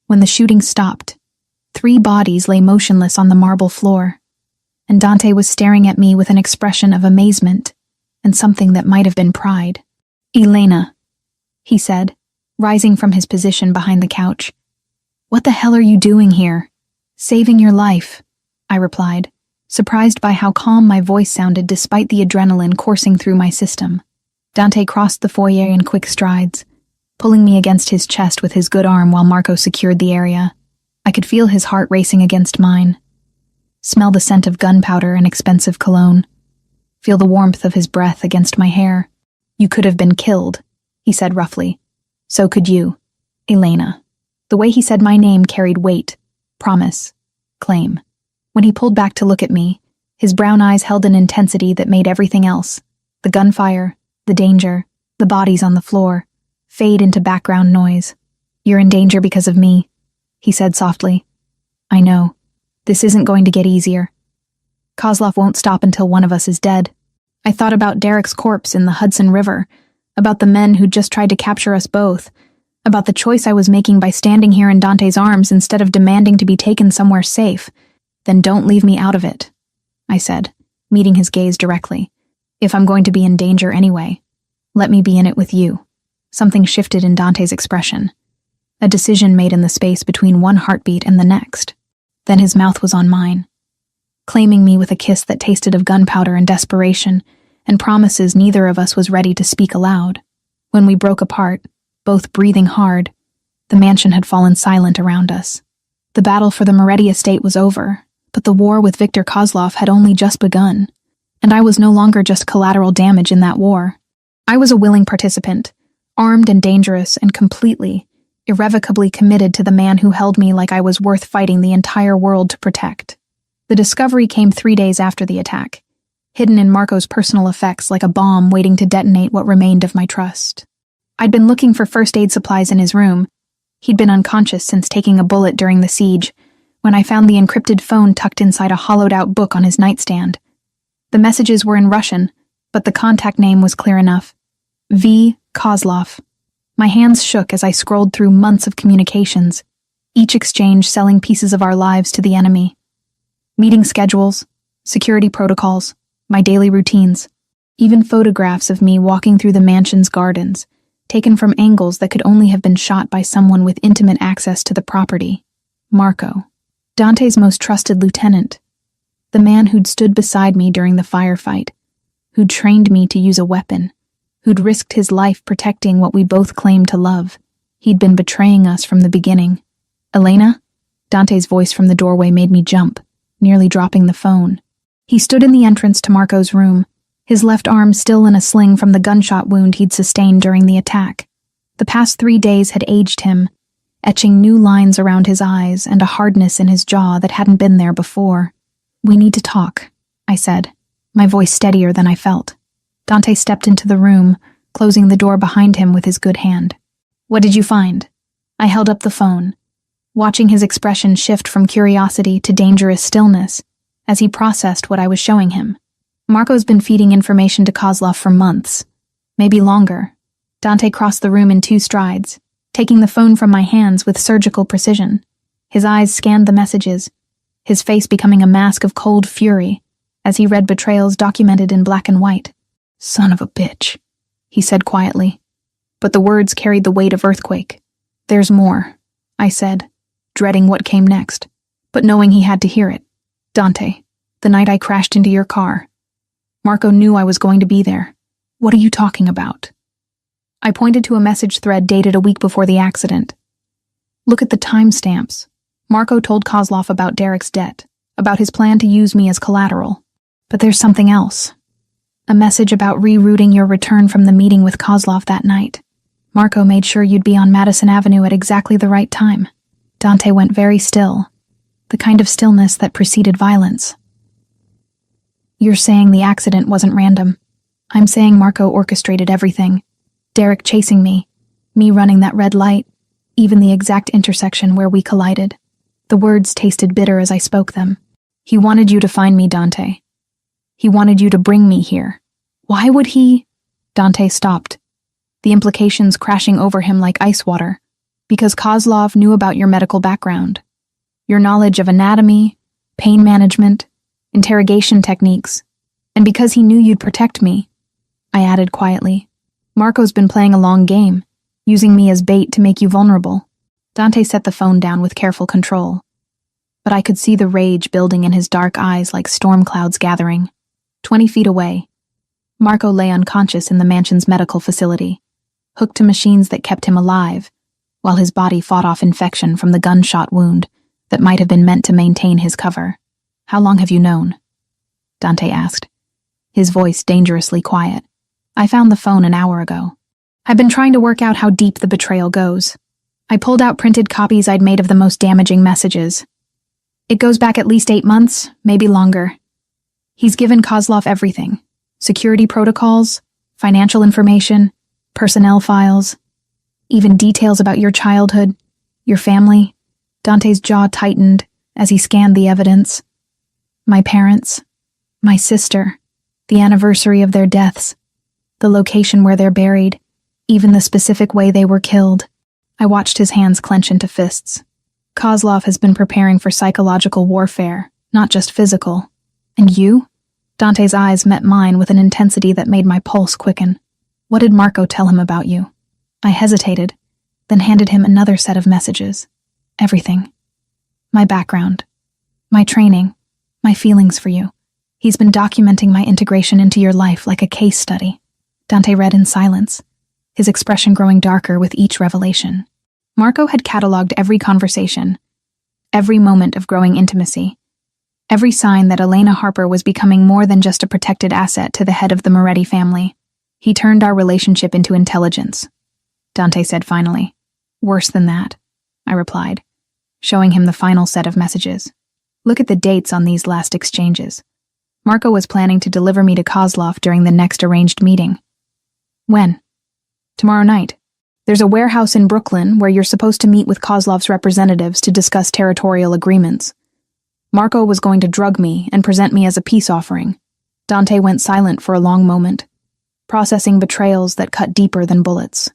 When the shooting stopped, 3 bodies lay motionless on the marble floor, and Dante was staring at me with an expression of amazement and something that might have been pride. "Elena," he said, rising from his position behind the couch. What the hell are you doing here? Saving your life, I replied, surprised by how calm my voice sounded despite the adrenaline coursing through my system. Dante crossed the foyer in quick strides, pulling me against his chest with his good arm while Marco secured the area. I could feel his heart racing against mine. Smell the scent of gunpowder and expensive cologne. Feel the warmth of his breath against my hair. You could have been killed, he said roughly. So could you, Elena. The way he said my name carried weight, promise, claim. When he pulled back to look at me, his brown eyes held an intensity that made everything else, the gunfire, the danger, the bodies on the floor, fade into background noise. You're in danger because of me, he said softly. I know. This isn't going to get easier. Kozlov won't stop until one of us is dead. I thought about Derek's corpse in the Hudson River, about the men who'd just tried to capture us both, about the choice I was making by standing here in Dante's arms instead of demanding to be taken somewhere safe. Then don't leave me out of it, I said, meeting his gaze directly. If I'm going to be in danger anyway, let me be in it with you. Something shifted in Dante's expression. A decision made in the space between one heartbeat and the next. Then his mouth was on mine, claiming me with a kiss that tasted of gunpowder and desperation, and promises neither of us was ready to speak aloud. When we broke apart, both breathing hard, the mansion had fallen silent around us. The battle for the Moretti estate was over, but the war with Viktor Kozlov had only just begun, and I was no longer just collateral damage in that war. I was a willing participant, armed and dangerous and completely, irrevocably committed to the man who held me like I was worth fighting the entire world to protect. The discovery came 3 days after the attack, hidden in Marco's personal effects like a bomb waiting to detonate what remained of my trust. I'd been looking for first aid supplies in his room. He'd been unconscious since taking a bullet during the siege, when I found the encrypted phone tucked inside a hollowed-out book on his nightstand. The messages were in Russian, but the contact name was clear enough. V. Kozlov. My hands shook as I scrolled through months of communications, each exchange selling pieces of our lives to the enemy. Meeting schedules, security protocols, my daily routines, even photographs of me walking through the mansion's gardens, taken from angles that could only have been shot by someone with intimate access to the property. Marco, Dante's most trusted lieutenant, the man who'd stood beside me during the firefight, who'd trained me to use a weapon, who'd risked his life protecting what we both claimed to love. He'd been betraying us from the beginning. Elena? Dante's voice from the doorway made me jump, nearly dropping the phone. He stood in the entrance to Marco's room, his left arm still in a sling from the gunshot wound he'd sustained during the attack. The past 3 days had aged him, etching new lines around his eyes and a hardness in his jaw that hadn't been there before. We need to talk, I said, my voice steadier than I felt. Dante stepped into the room, closing the door behind him with his good hand. What did you find? I held up the phone, watching his expression shift from curiosity to dangerous stillness as he processed what I was showing him. Marco's been feeding information to Kozlov for months, maybe longer. Dante crossed the room in 2 strides, taking the phone from my hands with surgical precision. His eyes scanned the messages, his face becoming a mask of cold fury as he read betrayals documented in black and white. Son of a bitch, he said quietly, but the words carried the weight of earthquake. There's more, I said, dreading what came next, but knowing he had to hear it. Dante, the night I crashed into your car, Marco knew I was going to be there. What are you talking about? I pointed to a message thread dated a week before the accident. Look at the timestamps. Marco told Kozlov about Derek's debt, about his plan to use me as collateral. But there's something else. A message about rerouting your return from the meeting with Kozlov that night. Marco made sure you'd be on Madison Avenue at exactly the right time. Dante went very still, the kind of stillness that preceded violence. You're saying the accident wasn't random. I'm saying Marco orchestrated everything. Derek chasing me running that red light, even the exact intersection where we collided. The words tasted bitter as I spoke them. He wanted you to find me, Dante. He wanted you to bring me here. Why would he? Dante stopped, the implications crashing over him like ice water. Because Kozlov knew about your medical background, your knowledge of anatomy, pain management, interrogation techniques, and because he knew you'd protect me, I added quietly. Marco's been playing a long game. using me as bait to make you vulnerable. Dante set the phone down with careful control, but I could see the rage building in his dark eyes like storm clouds gathering. 20 feet away, Marco lay unconscious in the mansion's medical facility, hooked to machines that kept him alive, while his body fought off infection from the gunshot wound that might have been meant to maintain his cover. "How long have you known?" Dante asked, his voice dangerously quiet. "I found the phone an hour ago. I've been trying to work out how deep the betrayal goes. I pulled out printed copies I'd made of the most damaging messages. It goes back at least 8 months, maybe longer. He's given Kozlov everything: security protocols, financial information, personnel files, even details about your childhood, your family." Dante's jaw tightened as he scanned the evidence. My parents, my sister, the anniversary of their deaths, the location where they're buried, even the specific way they were killed. I watched his hands clench into fists. Kozlov has been preparing for psychological warfare, not just physical. "And you?" Dante's eyes met mine with an intensity that made my pulse quicken. "What did Marco tell him about you?" I hesitated, then handed him another set of messages. Everything. My background, my training, my feelings for you. He's been documenting my integration into your life like a case study. Dante read in silence, his expression growing darker with each revelation. Marco had cataloged every conversation, every moment of growing intimacy, every sign that Elena Harper was becoming more than just a protected asset to the head of the Moretti family. "He turned our relationship into intelligence," Dante said finally. "Worse than that," I replied, showing him the final set of messages. "Look at the dates on these last exchanges. Marco was planning to deliver me to Kozlov during the next arranged meeting." "When?" "Tomorrow night. There's a warehouse in Brooklyn where you're supposed to meet with Kozlov's representatives to discuss territorial agreements. Marco was going to drug me and present me as a peace offering." Dante went silent for a long moment, processing betrayals that cut deeper than bullets.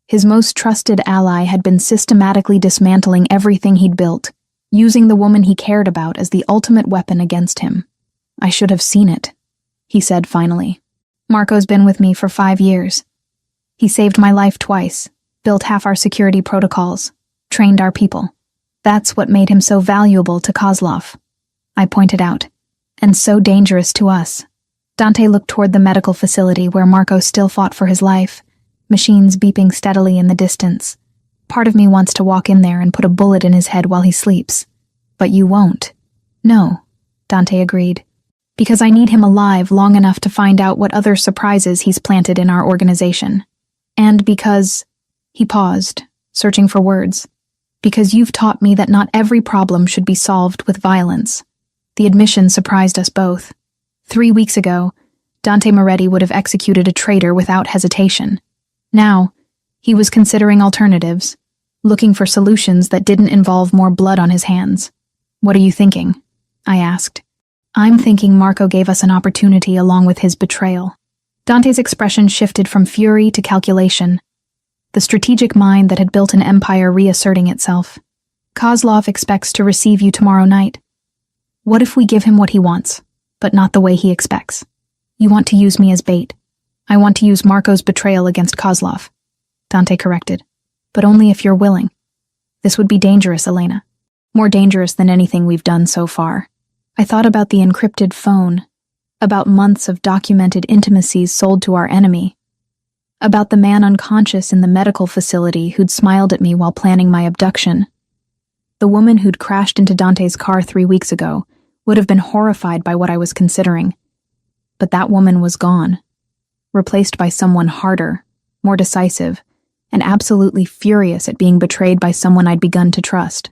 His most trusted ally had been systematically dismantling everything he'd built, using the woman he cared about as the ultimate weapon against him. "I should have seen it," he said finally. "Marco's been with me for 5 years. He saved my life twice, built half our security protocols, trained our people. That's what made him so valuable to Kozlov," I pointed out, "and so dangerous to us." Dante looked toward the medical facility where Marco still fought for his life, machines beeping steadily in the distance. "Part of me wants to walk in there and put a bullet in his head while he sleeps. But you won't." "No," Dante agreed, "because I need him alive long enough to find out what other surprises he's planted in our organization. And because..." He paused, searching for words. "Because you've taught me that not every problem should be solved with violence." The admission surprised us both. 3 weeks ago, Dante Moretti would have executed a traitor without hesitation. Now, he was considering alternatives, looking for solutions that didn't involve more blood on his hands. "What are you thinking?" I asked. "I'm thinking Marco gave us an opportunity along with his betrayal." Dante's expression shifted from fury to calculation, the strategic mind that had built an empire reasserting itself. "Kozlov expects to receive you tomorrow night. What if we give him what he wants, but not the way he expects? You want to use me as bait. I want to use Marco's betrayal against Kozlov," Dante corrected, "but only if you're willing. This would be dangerous, Elena. More dangerous than anything we've done so far." I thought about the encrypted phone, about months of documented intimacies sold to our enemy, about the man unconscious in the medical facility who'd smiled at me while planning my abduction. The woman who'd crashed into Dante's car 3 weeks ago would have been horrified by what I was considering. But that woman was gone, replaced by someone harder, more decisive, and absolutely furious at being betrayed by someone I'd begun to trust.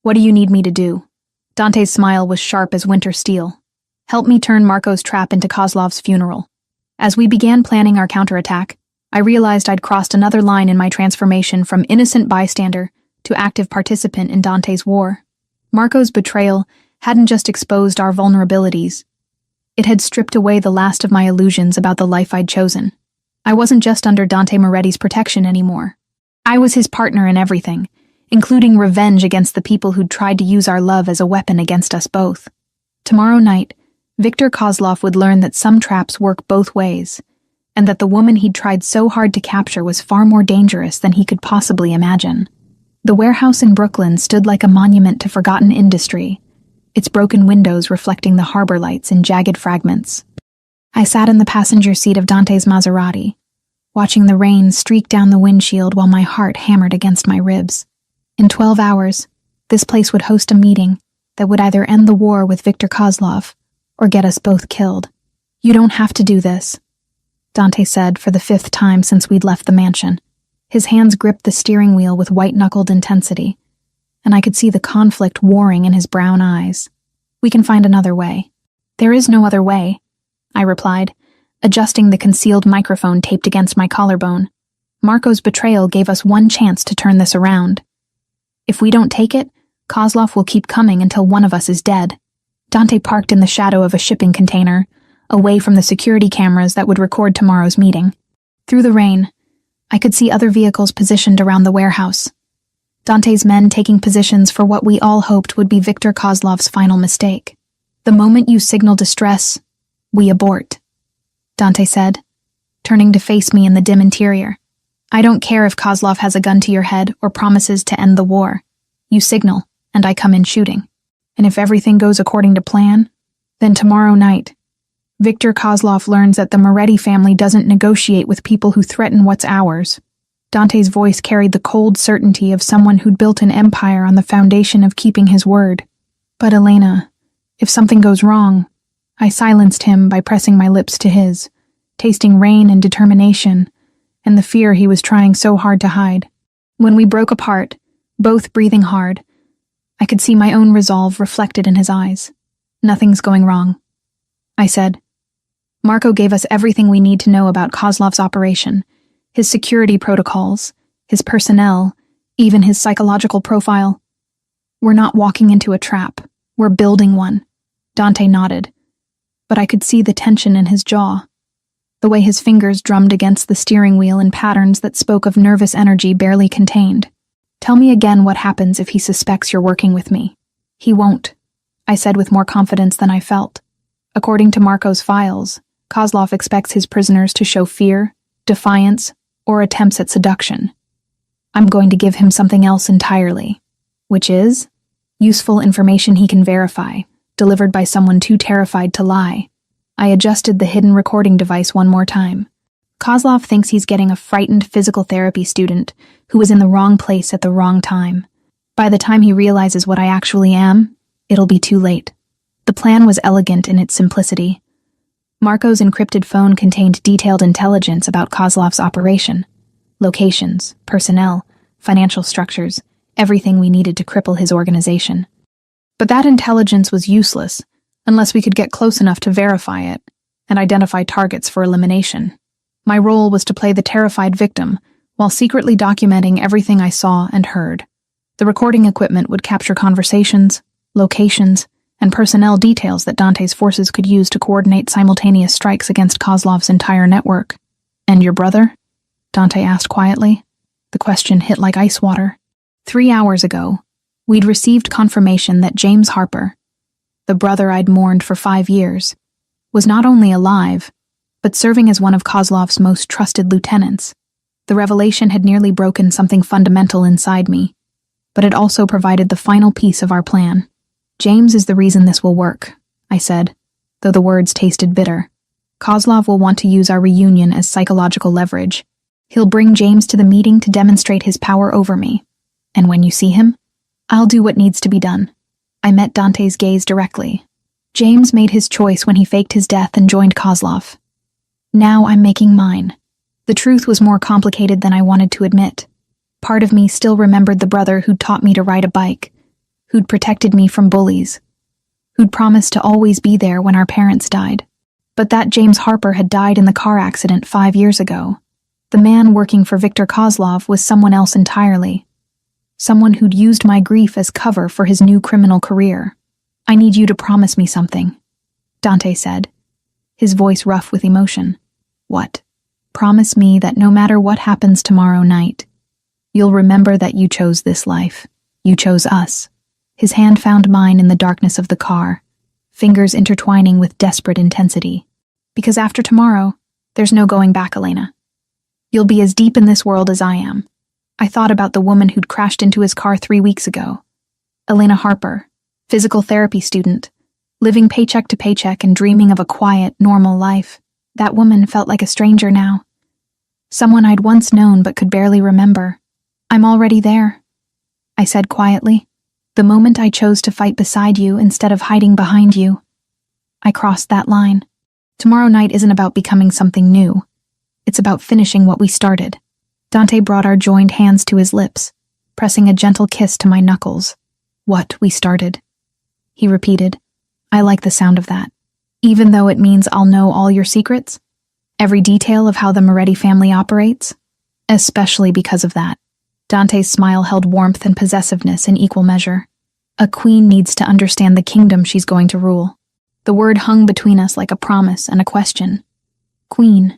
"What do you need me to do?" Dante's smile was sharp as winter steel. "Help me turn Marco's trap into Kozlov's funeral." As we began planning our counterattack, I realized I'd crossed another line in my transformation from innocent bystander to active participant in Dante's war. Marco's betrayal hadn't just exposed our vulnerabilities. It had stripped away the last of my illusions about the life I'd chosen. I wasn't just under Dante Moretti's protection anymore. I was his partner in everything, including revenge against the people who'd tried to use our love as a weapon against us both. Tomorrow night, Viktor Kozlov would learn that some traps work both ways, and that the woman he'd tried so hard to capture was far more dangerous than he could possibly imagine. The warehouse in Brooklyn stood like a monument to forgotten industry, its broken windows reflecting the harbor lights in jagged fragments. I sat in the passenger seat of Dante's Maserati, watching the rain streak down the windshield while my heart hammered against my ribs. In 12 hours, this place would host a meeting that would either end the war with Viktor Kozlov or get us both killed. "You don't have to do this," Dante said for the 5th time since we'd left the mansion. His hands gripped the steering wheel with white-knuckled intensity, and I could see the conflict warring in his brown eyes. "We can find another way." "There is no other way," I replied, adjusting the concealed microphone taped against my collarbone. "Marco's betrayal gave us one chance to turn this around. If we don't take it, Kozlov will keep coming until one of us is dead." Dante parked in the shadow of a shipping container, away from the security cameras that would record tomorrow's meeting. Through the rain, I could see other vehicles positioned around the warehouse. Dante's men taking positions for what we all hoped would be Viktor Kozlov's final mistake. "The moment you signal distress, we abort," Dante said, turning to face me in the dim interior. "I don't care if Kozlov has a gun to your head or promises to end the war. You signal, and I come in shooting. And if everything goes according to plan, then tomorrow night, Viktor Kozlov learns that the Moretti family doesn't negotiate with people who threaten what's ours." Dante's voice carried the cold certainty of someone who'd built an empire on the foundation of keeping his word. "But Elena, if something goes wrong..." I silenced him by pressing my lips to his, tasting rain and determination, and the fear he was trying so hard to hide. When we broke apart, both breathing hard, I could see my own resolve reflected in his eyes. "Nothing's going wrong," I said. "Marco gave us everything we need to know about Kozlov's operation, his security protocols, his personnel, even his psychological profile. We're not walking into a trap. We're building one." Dante nodded, but I could see the tension in his jaw, the way his fingers drummed against the steering wheel in patterns that spoke of nervous energy barely contained. "Tell me again what happens if he suspects you're working with me." "He won't," I said with more confidence than I felt. "According to Marco's files, Kozlov expects his prisoners to show fear, defiance, or attempts at seduction. I'm going to give him something else entirely, which is useful information he can verify, delivered by someone too terrified to lie." I adjusted the hidden recording device one more time. "Kozlov thinks he's getting a frightened physical therapy student who was in the wrong place at the wrong time. By the time he realizes what I actually am, it'll be too late." The plan was elegant in its simplicity. Marco's encrypted phone contained detailed intelligence about Kozlov's operation. Locations, personnel, financial structures, everything we needed to cripple his organization. But that intelligence was useless unless we could get close enough to verify it and identify targets for elimination. My role was to play the terrified victim while secretly documenting everything I saw and heard. The recording equipment would capture conversations, locations, and personnel details that Dante's forces could use to coordinate simultaneous strikes against Kozlov's entire network. "And your brother?" Dante asked quietly. The question hit like ice water. 3 hours ago, we'd received confirmation that James Harper, the brother I'd mourned for 5 years, was not only alive, but serving as one of Kozlov's most trusted lieutenants. The revelation had nearly broken something fundamental inside me, but it also provided the final piece of our plan. "James is the reason this will work," I said, though the words tasted bitter. "Kozlov will want to use our reunion as psychological leverage. He'll bring James to the meeting to demonstrate his power over me. And when you see him, I'll do what needs to be done." I met Dante's gaze directly. James made his choice when he faked his death and joined Kozlov. Now I'm making mine. The truth was more complicated than I wanted to admit. Part of me still remembered the brother who'd taught me to ride a bike, who'd protected me from bullies, who'd promised to always be there when our parents died. But that James Harper had died in the car accident 5 years ago. The man working for Viktor Kozlov was someone else entirely. Someone who'd used my grief as cover for his new criminal career. "I need you to promise me something," Dante said, his voice rough with emotion. "What?" "Promise me that no matter what happens tomorrow night, you'll remember that you chose this life. You chose us." His hand found mine in the darkness of the car, fingers intertwining with desperate intensity. "Because after tomorrow, There's no going back, Elena. You'll be as deep in this world as I am. I thought about the woman who'd crashed into his car 3 weeks ago. Elena Harper, physical therapy student, living paycheck to paycheck and dreaming of a quiet, normal life. That woman felt like a stranger now. Someone I'd once known but could barely remember. I'm already there, I said quietly. The moment I chose to fight beside you instead of hiding behind you. I crossed that line. Tomorrow night isn't about becoming something new. It's about finishing what we started. Dante brought our joined hands to his lips, pressing a gentle kiss to my knuckles. What we started, he repeated. I like the sound of that. Even though it means I'll know all your secrets? Every detail of how the Moretti family operates? Especially because of that. Dante's smile held warmth and possessiveness in equal measure. A queen needs to understand the kingdom she's going to rule. The word hung between us like a promise and a question. Queen.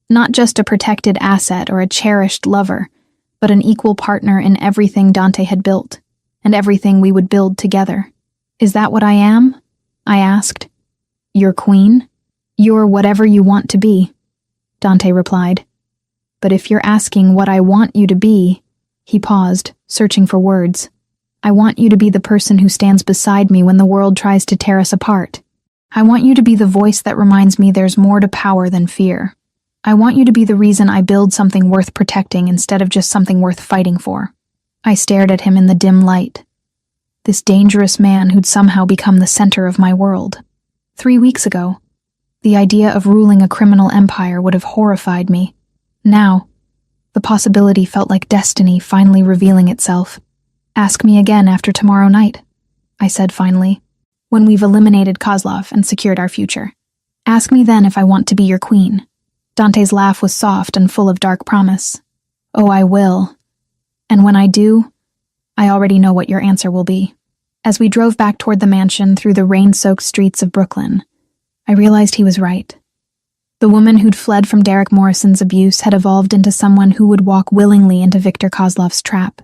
Not just a protected asset or a cherished lover, but an equal partner in everything Dante had built, and everything we would build together. Is that what I am? I asked. Your queen? You're whatever you want to be, Dante replied. But if you're asking what I want you to be, he paused, searching for words. I want you to be the person who stands beside me when the world tries to tear us apart. I want you to be the voice that reminds me there's more to power than fear. I want you to be the reason I build something worth protecting instead of just something worth fighting for. I stared at him in the dim light. This dangerous man who'd somehow become the center of my world. 3 weeks ago, the idea of ruling a criminal empire would have horrified me. Now, the possibility felt like destiny finally revealing itself. Ask me again after tomorrow night, I said finally, when we've eliminated Kozlov and secured our future. Ask me then if I want to be your queen. Dante's laugh was soft and full of dark promise. Oh, I will. And when I do, I already know what your answer will be. As we drove back toward the mansion through the rain-soaked streets of Brooklyn, I realized he was right. The woman who'd fled from Derek Morrison's abuse had evolved into someone who would walk willingly into Viktor Kozlov's trap.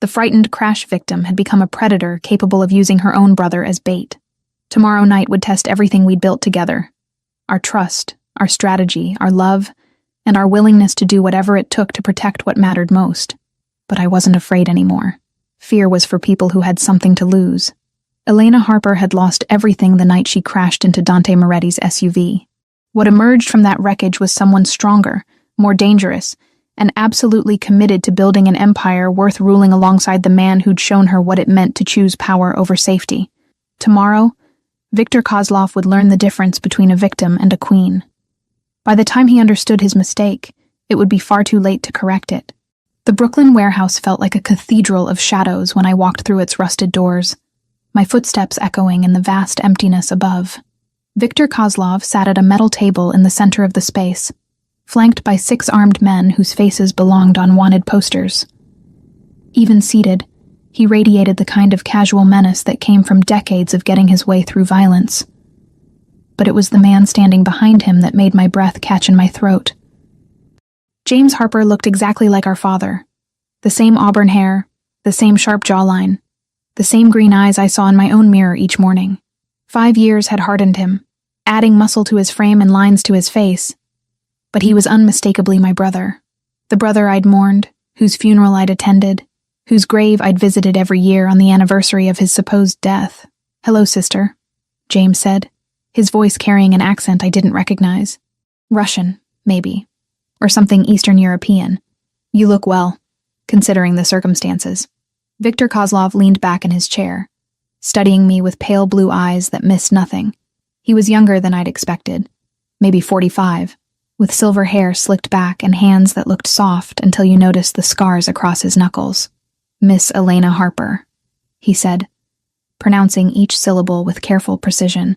The frightened crash victim had become a predator capable of using her own brother as bait. Tomorrow night would test everything we'd built together. Our trust, our strategy, our love, and our willingness to do whatever it took to protect what mattered most. But I wasn't afraid anymore. Fear was for people who had something to lose. Elena Harper had lost everything the night she crashed into Dante Moretti's SUV. What emerged from that wreckage was someone stronger, more dangerous, and absolutely committed to building an empire worth ruling alongside the man who'd shown her what it meant to choose power over safety. Tomorrow, Viktor Kozlov would learn the difference between a victim and a queen. By the time he understood his mistake, it would be far too late to correct it. The Brooklyn warehouse felt like a cathedral of shadows when I walked through its rusted doors, my footsteps echoing in the vast emptiness above. Viktor Kozlov sat at a metal table in the center of the space, flanked by 6 armed men whose faces belonged on wanted posters. Even seated, he radiated the kind of casual menace that came from decades of getting his way through violence. But it was the man standing behind him that made my breath catch in my throat. James Harper looked exactly like our father. The same auburn hair, the same sharp jawline, the same green eyes I saw in my own mirror each morning. 5 years had hardened him, adding muscle to his frame and lines to his face. But he was unmistakably my brother. The brother I'd mourned, whose funeral I'd attended, whose grave I'd visited every year on the anniversary of his supposed death. "Hello, sister," James said, his voice carrying an accent I didn't recognize. Russian, maybe, or something Eastern European. "You look well, considering the circumstances." Viktor Kozlov leaned back in his chair, studying me with pale blue eyes that missed nothing. He was younger than I'd expected, maybe 45, with silver hair slicked back and hands that looked soft until you noticed the scars across his knuckles. "Miss Elena Harper," he said, pronouncing each syllable with careful precision.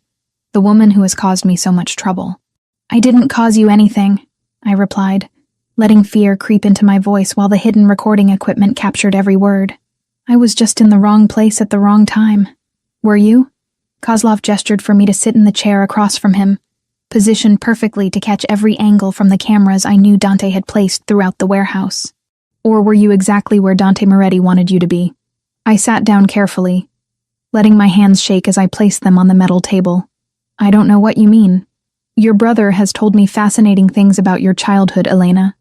"The woman who has caused me so much trouble." "I didn't cause you anything," I replied, letting fear creep into my voice while the hidden recording equipment captured every word. "I was just in the wrong place at the wrong time." "Were you?" Kozlov gestured for me to sit in the chair across from him, positioned perfectly to catch every angle from the cameras I knew Dante had placed throughout the warehouse. "Or were you exactly where Dante Moretti wanted you to be?" I sat down carefully, letting my hands shake as I placed them on the metal table. "I don't know what you mean," Your brother has told me fascinating things about your childhood, Elena.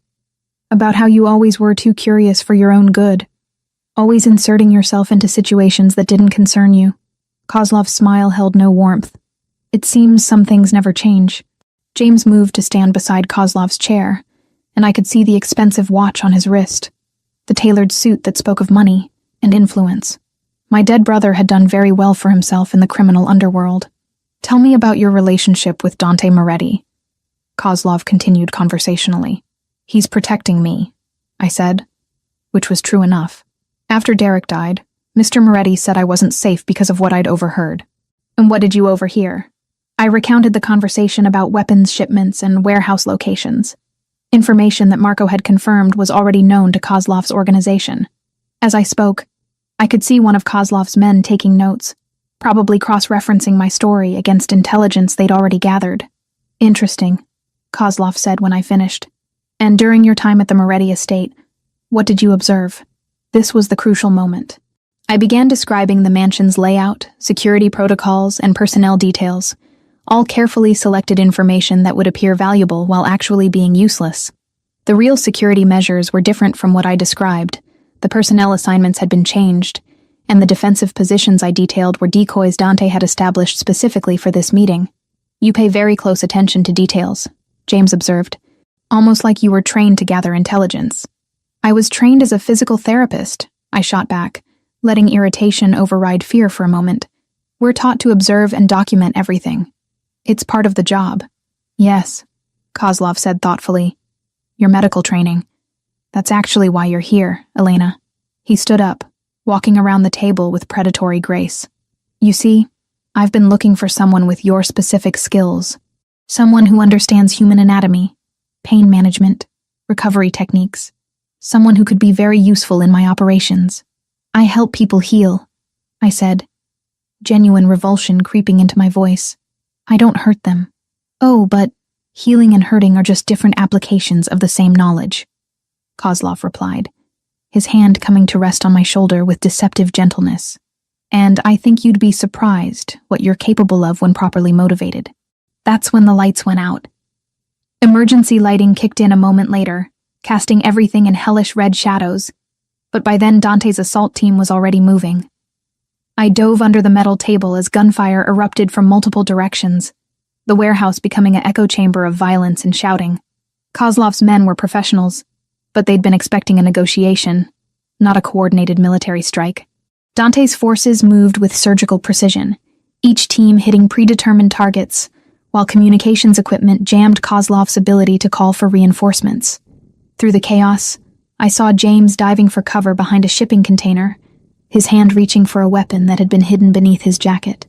About how you always were too curious for your own good, always inserting yourself into situations that didn't concern you. Kozlov's smile held no warmth. It seems some things never change. James moved to stand beside Kozlov's chair, and I could see the expensive watch on his wrist, the tailored suit that spoke of money and influence. My dead brother had done very well for himself in the criminal underworld. Tell me about your relationship with Dante Moretti, Kozlov continued conversationally. He's protecting me, I said, which was true enough. After Derek died, Mr. Moretti said I wasn't safe because of what I'd overheard. And what did you overhear? I recounted the conversation about weapons shipments and warehouse locations. Information that Marco had confirmed was already known to Kozlov's organization. As I spoke, I could see one of Kozlov's men taking notes, probably cross-referencing my story against intelligence they'd already gathered. Interesting, Kozlov said when I finished. And during your time at the Moretti estate, what did you observe? This was the crucial moment. I began describing the mansion's layout, security protocols, and personnel details, all carefully selected information that would appear valuable while actually being useless. The real security measures were different from what I described. The personnel assignments had been changed, and the defensive positions I detailed were decoys Dante had established specifically for this meeting. You pay very close attention to details, James observed, almost like you were trained to gather intelligence. I was trained as a physical therapist, I shot back, letting irritation override fear for a moment. We're taught to observe and document everything. It's part of the job. Yes, Kozlov said thoughtfully. Your medical training. That's actually why you're here, Elena. He stood up, walking around the table with predatory grace. You see, I've been looking for someone with your specific skills. Someone who understands human anatomy, pain management, recovery techniques. Someone who could be very useful in my operations. I help people heal, I said, genuine revulsion creeping into my voice. I don't hurt them. Oh, but healing and hurting are just different applications of the same knowledge, Kozlov replied, his hand coming to rest on my shoulder with deceptive gentleness. And I think you'd be surprised what you're capable of when properly motivated. That's when the lights went out. Emergency lighting kicked in a moment later, casting everything in hellish red shadows, but by then Dante's assault team was already moving. I dove under the metal table as gunfire erupted from multiple directions, the warehouse becoming an echo chamber of violence and shouting. Kozlov's men were professionals, but they'd been expecting a negotiation, not a coordinated military strike. Dante's forces moved with surgical precision, each team hitting predetermined targets, while communications equipment jammed Kozlov's ability to call for reinforcements. Through the chaos, I saw James diving for cover behind a shipping container, his hand reaching for a weapon that had been hidden beneath his jacket.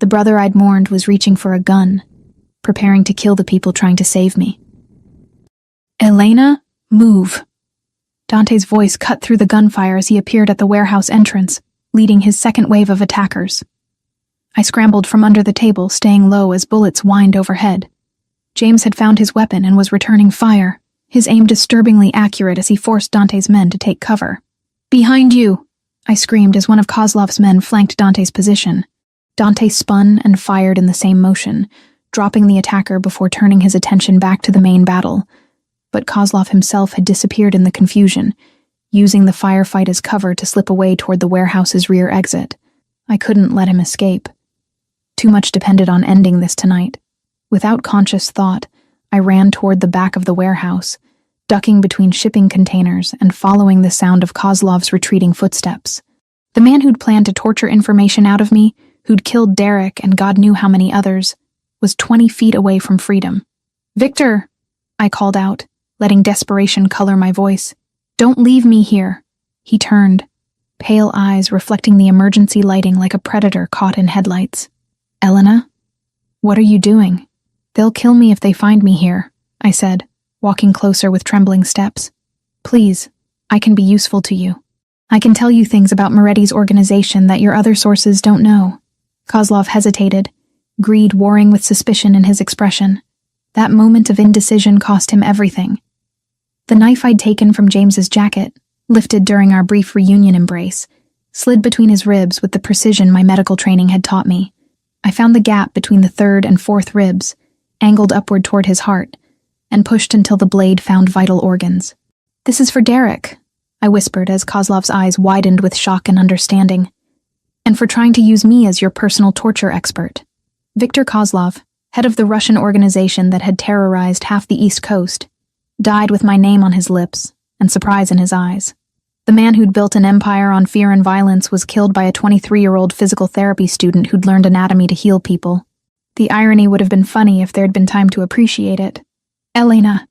The brother I'd mourned was reaching for a gun, preparing to kill the people trying to save me. Elena, move. Dante's voice cut through the gunfire as he appeared at the warehouse entrance, leading his second wave of attackers. I scrambled from under the table, staying low as bullets whined overhead. James had found his weapon and was returning fire, his aim disturbingly accurate as he forced Dante's men to take cover. Behind you! I screamed as one of Kozlov's men flanked Dante's position. Dante spun and fired in the same motion, dropping the attacker before turning his attention back to the main battle. But Kozlov himself had disappeared in the confusion, using the firefight as cover to slip away toward the warehouse's rear exit. I couldn't let him escape. Too much depended on ending this tonight. Without conscious thought, I ran toward the back of the warehouse, ducking between shipping containers and following the sound of Kozlov's retreating footsteps. The man who'd planned to torture information out of me, who'd killed Derek and God knew how many others, was 20 feet away from freedom. Victor! I called out, letting desperation color my voice. Don't leave me here. He turned, pale eyes reflecting the emergency lighting like a predator caught in headlights. Elena? What are you doing? They'll kill me if they find me here, I said, walking closer with trembling steps. Please, I can be useful to you. I can tell you things about Moretti's organization that your other sources don't know. Kozlov hesitated, greed warring with suspicion in his expression. That moment of indecision cost him everything. The knife I'd taken from James's jacket, lifted during our brief reunion embrace, slid between his ribs with the precision my medical training had taught me. I found the gap between the third and fourth ribs, angled upward toward his heart, and pushed until the blade found vital organs. "This is for Derek," I whispered as Kozlov's eyes widened with shock and understanding. "And for trying to use me as your personal torture expert." Viktor Kozlov, head of the Russian organization that had terrorized half the East Coast, died with my name on his lips and surprise in his eyes. The man who'd built an empire on fear and violence was killed by a 23-year-old physical therapy student who'd learned anatomy to heal people. The irony would have been funny if there'd been time to appreciate it. "Elena,"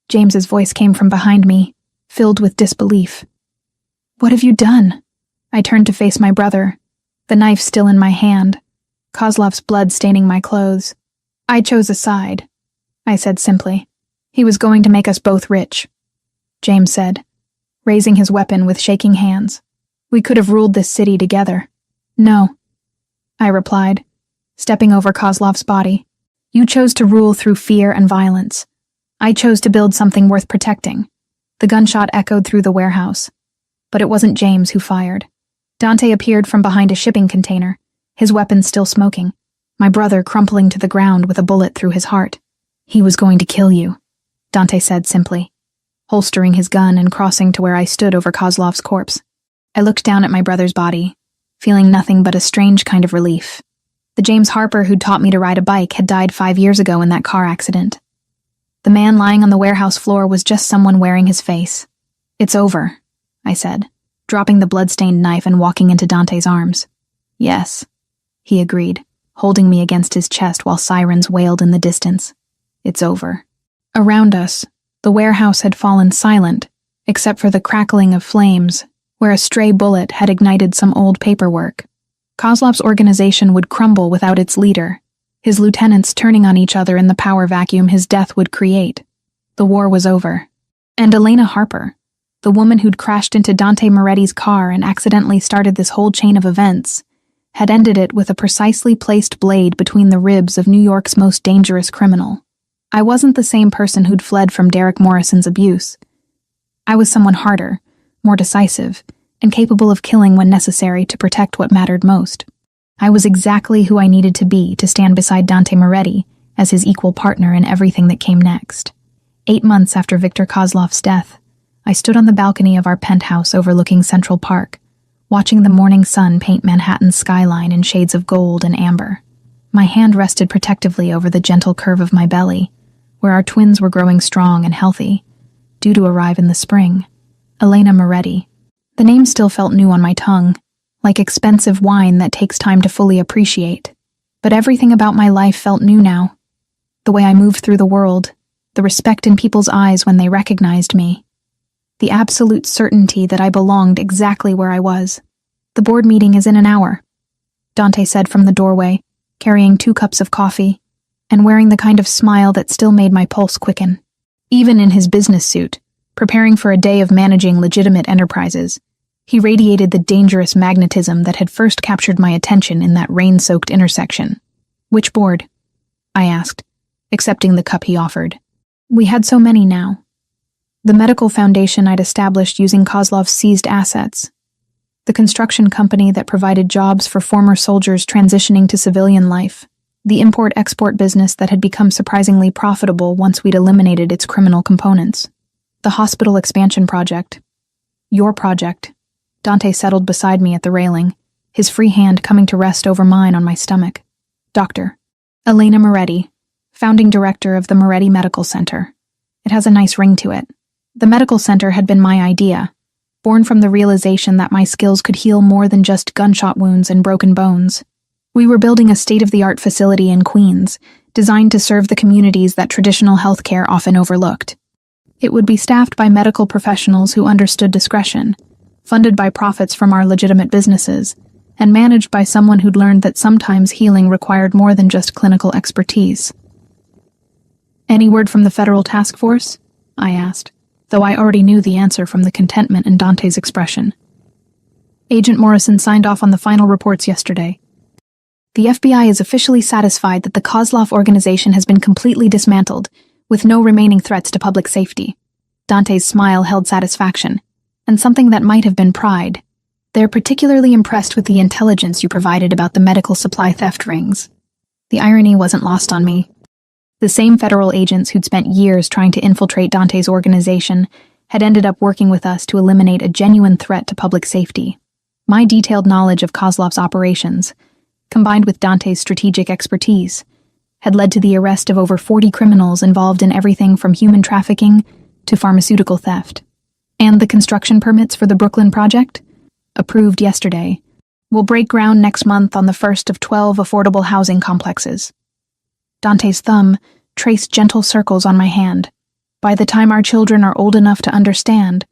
James's voice came from behind me, filled with disbelief. "What have you done?" I turned to face my brother, the knife still in my hand, Kozlov's blood staining my clothes. "I chose a side," I said simply. "He was going to make us both rich," James said, raising his weapon with shaking hands. "We could have ruled this city together." "No," I replied, stepping over Kozlov's body. "You chose to rule through fear and violence. I chose to build something worth protecting." The gunshot echoed through the warehouse, but it wasn't James who fired. Dante appeared from behind a shipping container, his weapon still smoking, my brother crumpling to the ground with a bullet through his heart. "He was going to kill you," Dante said simply, holstering his gun and crossing to where I stood over Kozlov's corpse. I looked down at my brother's body, feeling nothing but a strange kind of relief. The James Harper who'd taught me to ride a bike had died 5 years ago in that car accident. The man lying on the warehouse floor was just someone wearing his face. "It's over," I said, dropping the blood-stained knife and walking into Dante's arms. "Yes," he agreed, holding me against his chest while sirens wailed in the distance. "It's over." Around us, the warehouse had fallen silent, except for the crackling of flames, where a stray bullet had ignited some old paperwork. Kozlov's organization would crumble without its leader, his lieutenants turning on each other in the power vacuum his death would create. The war was over. And Elena Harper, the woman who'd crashed into Dante Moretti's car and accidentally started this whole chain of events, had ended it with a precisely placed blade between the ribs of New York's most dangerous criminal. I wasn't the same person who'd fled from Derek Morrison's abuse. I was someone harder, more decisive, and capable of killing when necessary to protect what mattered most. I was exactly who I needed to be to stand beside Dante Moretti as his equal partner in everything that came next. 8 months after Viktor Kozlov's death, I stood on the balcony of our penthouse overlooking Central Park, watching the morning sun paint Manhattan's skyline in shades of gold and amber. My hand rested protectively over the gentle curve of my belly, where our twins were growing strong and healthy, due to arrive in the spring. Elena Moretti. The name still felt new on my tongue, like expensive wine that takes time to fully appreciate. But everything about my life felt new now. The way I moved through the world, the respect in people's eyes when they recognized me, the absolute certainty that I belonged exactly where I was. "The board meeting is in an hour," Dante said from the doorway, carrying 2 cups of coffee, and wearing the kind of smile that still made my pulse quicken. Even in his business suit, preparing for a day of managing legitimate enterprises, he radiated the dangerous magnetism that had first captured my attention in that rain-soaked intersection. "Which board?" I asked, accepting the cup he offered. We had so many now. The medical foundation I'd established using Kozlov's seized assets, the construction company that provided jobs for former soldiers transitioning to civilian life, the import-export business that had become surprisingly profitable once we'd eliminated its criminal components, the hospital expansion project. "Your project." Dante settled beside me at the railing, his free hand coming to rest over mine on my stomach. "Dr. Elena Moretti, founding director of the Moretti Medical Center. It has a nice ring to it. The medical center had been my idea, born from the realization that my skills could heal more than just gunshot wounds and broken bones. We were building a state-of-the-art facility in Queens, designed to serve the communities that traditional healthcare often overlooked. It would be staffed by medical professionals who understood discretion, funded by profits from our legitimate businesses, and managed by someone who'd learned that sometimes healing required more than just clinical expertise. "Any word from the federal task force?" I asked, though I already knew the answer from the contentment in Dante's expression. "Agent Morrison signed off on the final reports yesterday. The FBI is officially satisfied that the Kozlov organization has been completely dismantled, with no remaining threats to public safety." Dante's smile held satisfaction, and something that might have been pride. "They're particularly impressed with the intelligence you provided about the medical supply theft rings." The irony wasn't lost on me. The same federal agents who'd spent years trying to infiltrate Dante's organization had ended up working with us to eliminate a genuine threat to public safety. My detailed knowledge of Kozlov's operations, combined with Dante's strategic expertise, had led to the arrest of over 40 criminals involved in everything from human trafficking to pharmaceutical theft. And the construction permits for the Brooklyn project, approved yesterday, will break ground next month on the first of 12 affordable housing complexes. Dante's thumb traced gentle circles on my hand. By the time our children are old enough to understand,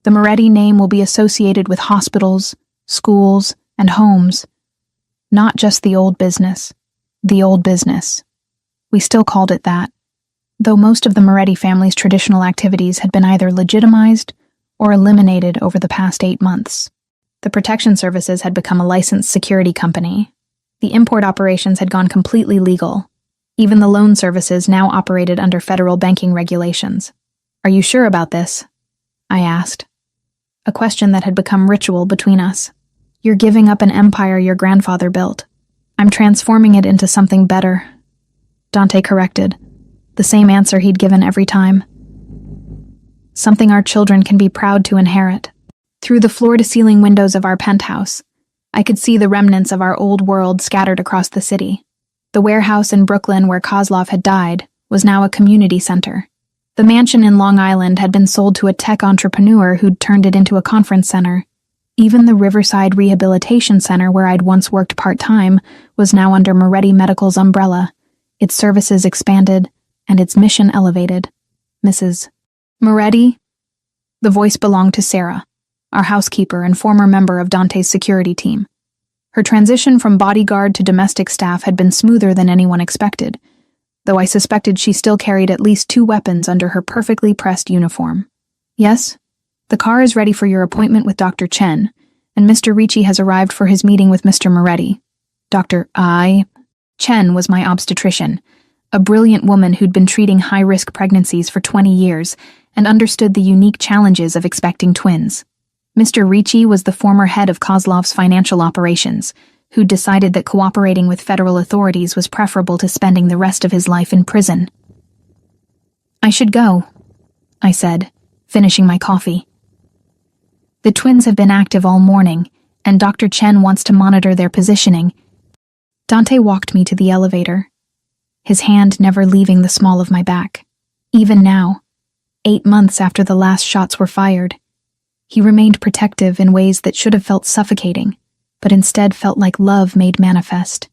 the Moretti name will be associated with hospitals, schools, and homes. Not just the old business. The old business. We still called it that, though most of the Moretti family's traditional activities had been either legitimized or eliminated over the past 8 months. The protection services had become a licensed security company. The import operations had gone completely legal. Even the loan services now operated under federal banking regulations. "Are you sure about this?" I asked. A question that had become ritual between us. "You're giving up an empire your grandfather built. I'm transforming it into something better," Dante corrected, the same answer he'd given every time. "Something our children can be proud to inherit." Through the floor-to-ceiling windows of our penthouse, I could see the remnants of our old world scattered across the city. The warehouse in Brooklyn where Kozlov had died was now a community center. The mansion in Long Island had been sold to a tech entrepreneur who'd turned it into a conference center. Even the Riverside Rehabilitation Center where I'd once worked part-time was now under Moretti Medical's umbrella, its services expanded, and its mission elevated. "Mrs. Moretti?" The voice belonged to Sarah, our housekeeper and former member of Dante's security team. Her transition from bodyguard to domestic staff had been smoother than anyone expected, though I suspected she still carried at least 2 weapons under her perfectly pressed uniform. "Yes? The car is ready for your appointment with Dr. Chen, and Mr. Ricci has arrived for his meeting with Mr. Moretti. Dr. Chen was my obstetrician, a brilliant woman who'd been treating high-risk pregnancies for 20 years and understood the unique challenges of expecting twins. Mr. Ricci was the former head of Kozlov's financial operations, who'd decided that cooperating with federal authorities was preferable to spending the rest of his life in prison. "I should go," I said, finishing my coffee. "The twins have been active all morning, and Dr. Chen wants to monitor their positioning." Dante walked me to the elevator, his hand never leaving the small of my back. Even now, 8 months after the last shots were fired, he remained protective in ways that should have felt suffocating, but instead felt like love made manifest.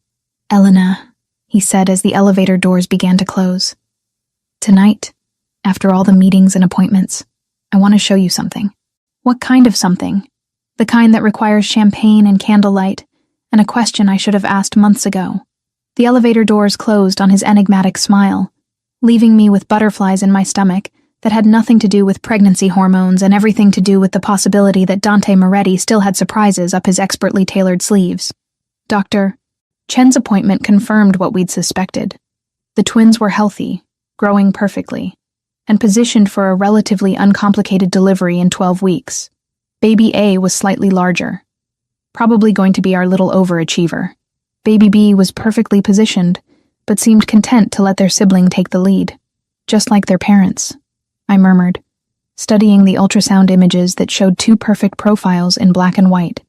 "Elena," he said as the elevator doors began to close. "Tonight, after all the meetings and appointments, I want to show you something." "What kind of something?" "The kind that requires champagne and candlelight, and a question I should have asked months ago." The elevator doors closed on his enigmatic smile, leaving me with butterflies in my stomach that had nothing to do with pregnancy hormones and everything to do with the possibility that Dante Moretti still had surprises up his expertly tailored sleeves. Dr. Chen's appointment confirmed what we'd suspected. The twins were healthy, growing perfectly, and positioned for a relatively uncomplicated delivery in 12 weeks. Baby A was slightly larger, probably going to be our little overachiever. Baby B was perfectly positioned, but seemed content to let their sibling take the lead, just like their parents. I murmured, studying the ultrasound images that showed 2 perfect profiles in black and white.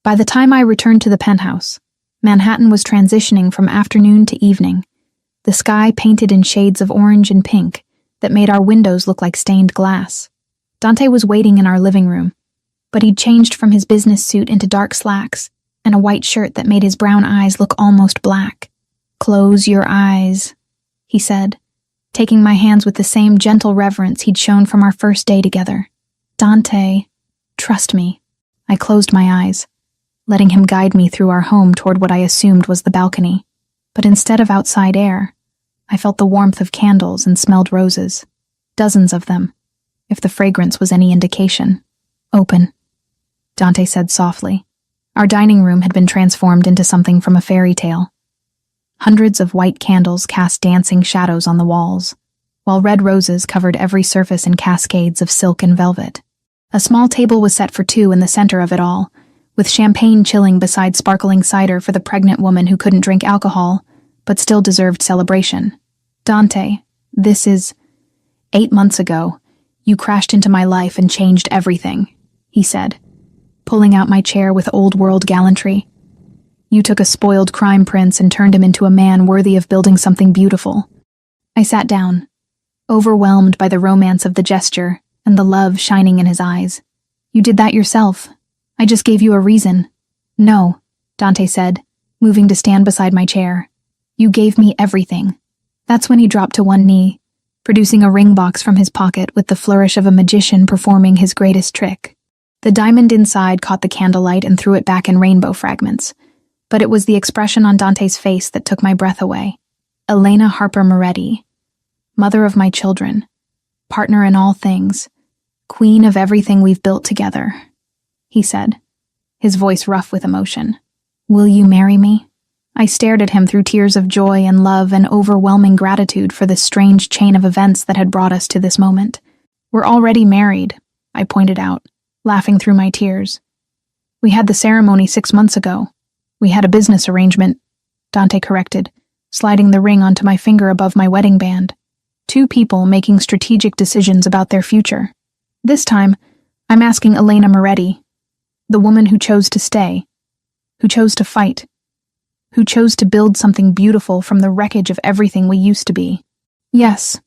By the time I returned to the penthouse, Manhattan was transitioning from afternoon to evening, the sky painted in shades of orange and pink that made our windows look like stained glass. Dante was waiting in our living room, but he'd changed from his business suit into dark slacks and a white shirt that made his brown eyes look almost black. "Close your eyes," he said, taking my hands with the same gentle reverence he'd shown from our first day together. "Dante, trust me." I closed my eyes, letting him guide me through our home toward what I assumed was the balcony. But instead of outside air, I felt the warmth of candles and smelled roses. Dozens of them, if the fragrance was any indication. "Open," Dante said softly. Our dining room had been transformed into something from a fairy tale. Hundreds of white candles cast dancing shadows on the walls, while red roses covered every surface in cascades of silk and velvet. A small table was set for 2 in the center of it all, with champagne chilling beside sparkling cider for the pregnant woman who couldn't drink alcohol, but still deserved celebration. Dante, this is 8 months ago. You crashed into my life and changed everything, he said, pulling out my chair with old-world gallantry. You took a spoiled crime prince and turned him into a man worthy of building something beautiful. I sat down, overwhelmed by the romance of the gesture and the love shining in his eyes. You did that yourself. I just gave you a reason. No, Dante said, moving to stand beside my chair. You gave me everything. That's when he dropped to one knee, producing a ring box from his pocket with the flourish of a magician performing his greatest trick. The diamond inside caught the candlelight and threw it back in rainbow fragments, but it was the expression on Dante's face that took my breath away. Elena Harper Moretti, mother of my children, partner in all things, queen of everything we've built together, he said, his voice rough with emotion. Will you marry me? I stared at him through tears of joy and love and overwhelming gratitude for this strange chain of events that had brought us to this moment. We're already married, I pointed out, laughing through my tears. We had the ceremony 6 months ago. We had a business arrangement, Dante corrected, sliding the ring onto my finger above my wedding band. 2 people making strategic decisions about their future. This time, I'm asking Elena Moretti, the woman who chose to stay, who chose to fight, who chose to build something beautiful from the wreckage of everything we used to be. Yes,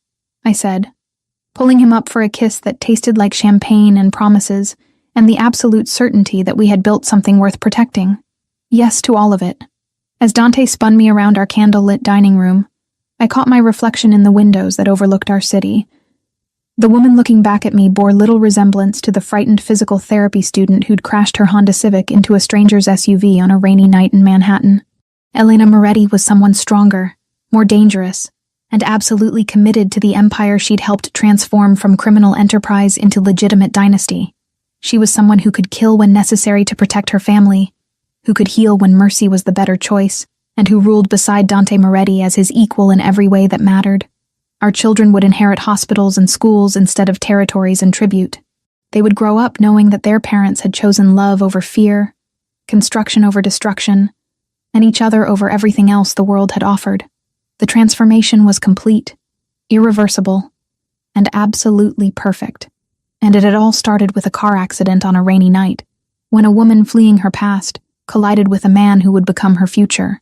I said, pulling him up for a kiss that tasted like champagne and promises, and the absolute certainty that we had built something worth protecting. Yes to all of it. As Dante spun me around our candlelit dining room, I caught my reflection in the windows that overlooked our city. The woman looking back at me bore little resemblance to the frightened physical therapy student who'd crashed her Honda Civic into a stranger's SUV on a rainy night in Manhattan. Elena Moretti was someone stronger, more dangerous, and absolutely committed to the empire she'd helped transform from criminal enterprise into legitimate dynasty. She was someone who could kill when necessary to protect her family, who could heal when mercy was the better choice, and who ruled beside Dante Moretti as his equal in every way that mattered. Our children would inherit hospitals and schools instead of territories and tribute. They would grow up knowing that their parents had chosen love over fear, construction over destruction, and each other over everything else the world had offered. The transformation was complete, irreversible, and absolutely perfect. And it had all started with a car accident on a rainy night, when a woman fleeing her past collided with a man who would become her future.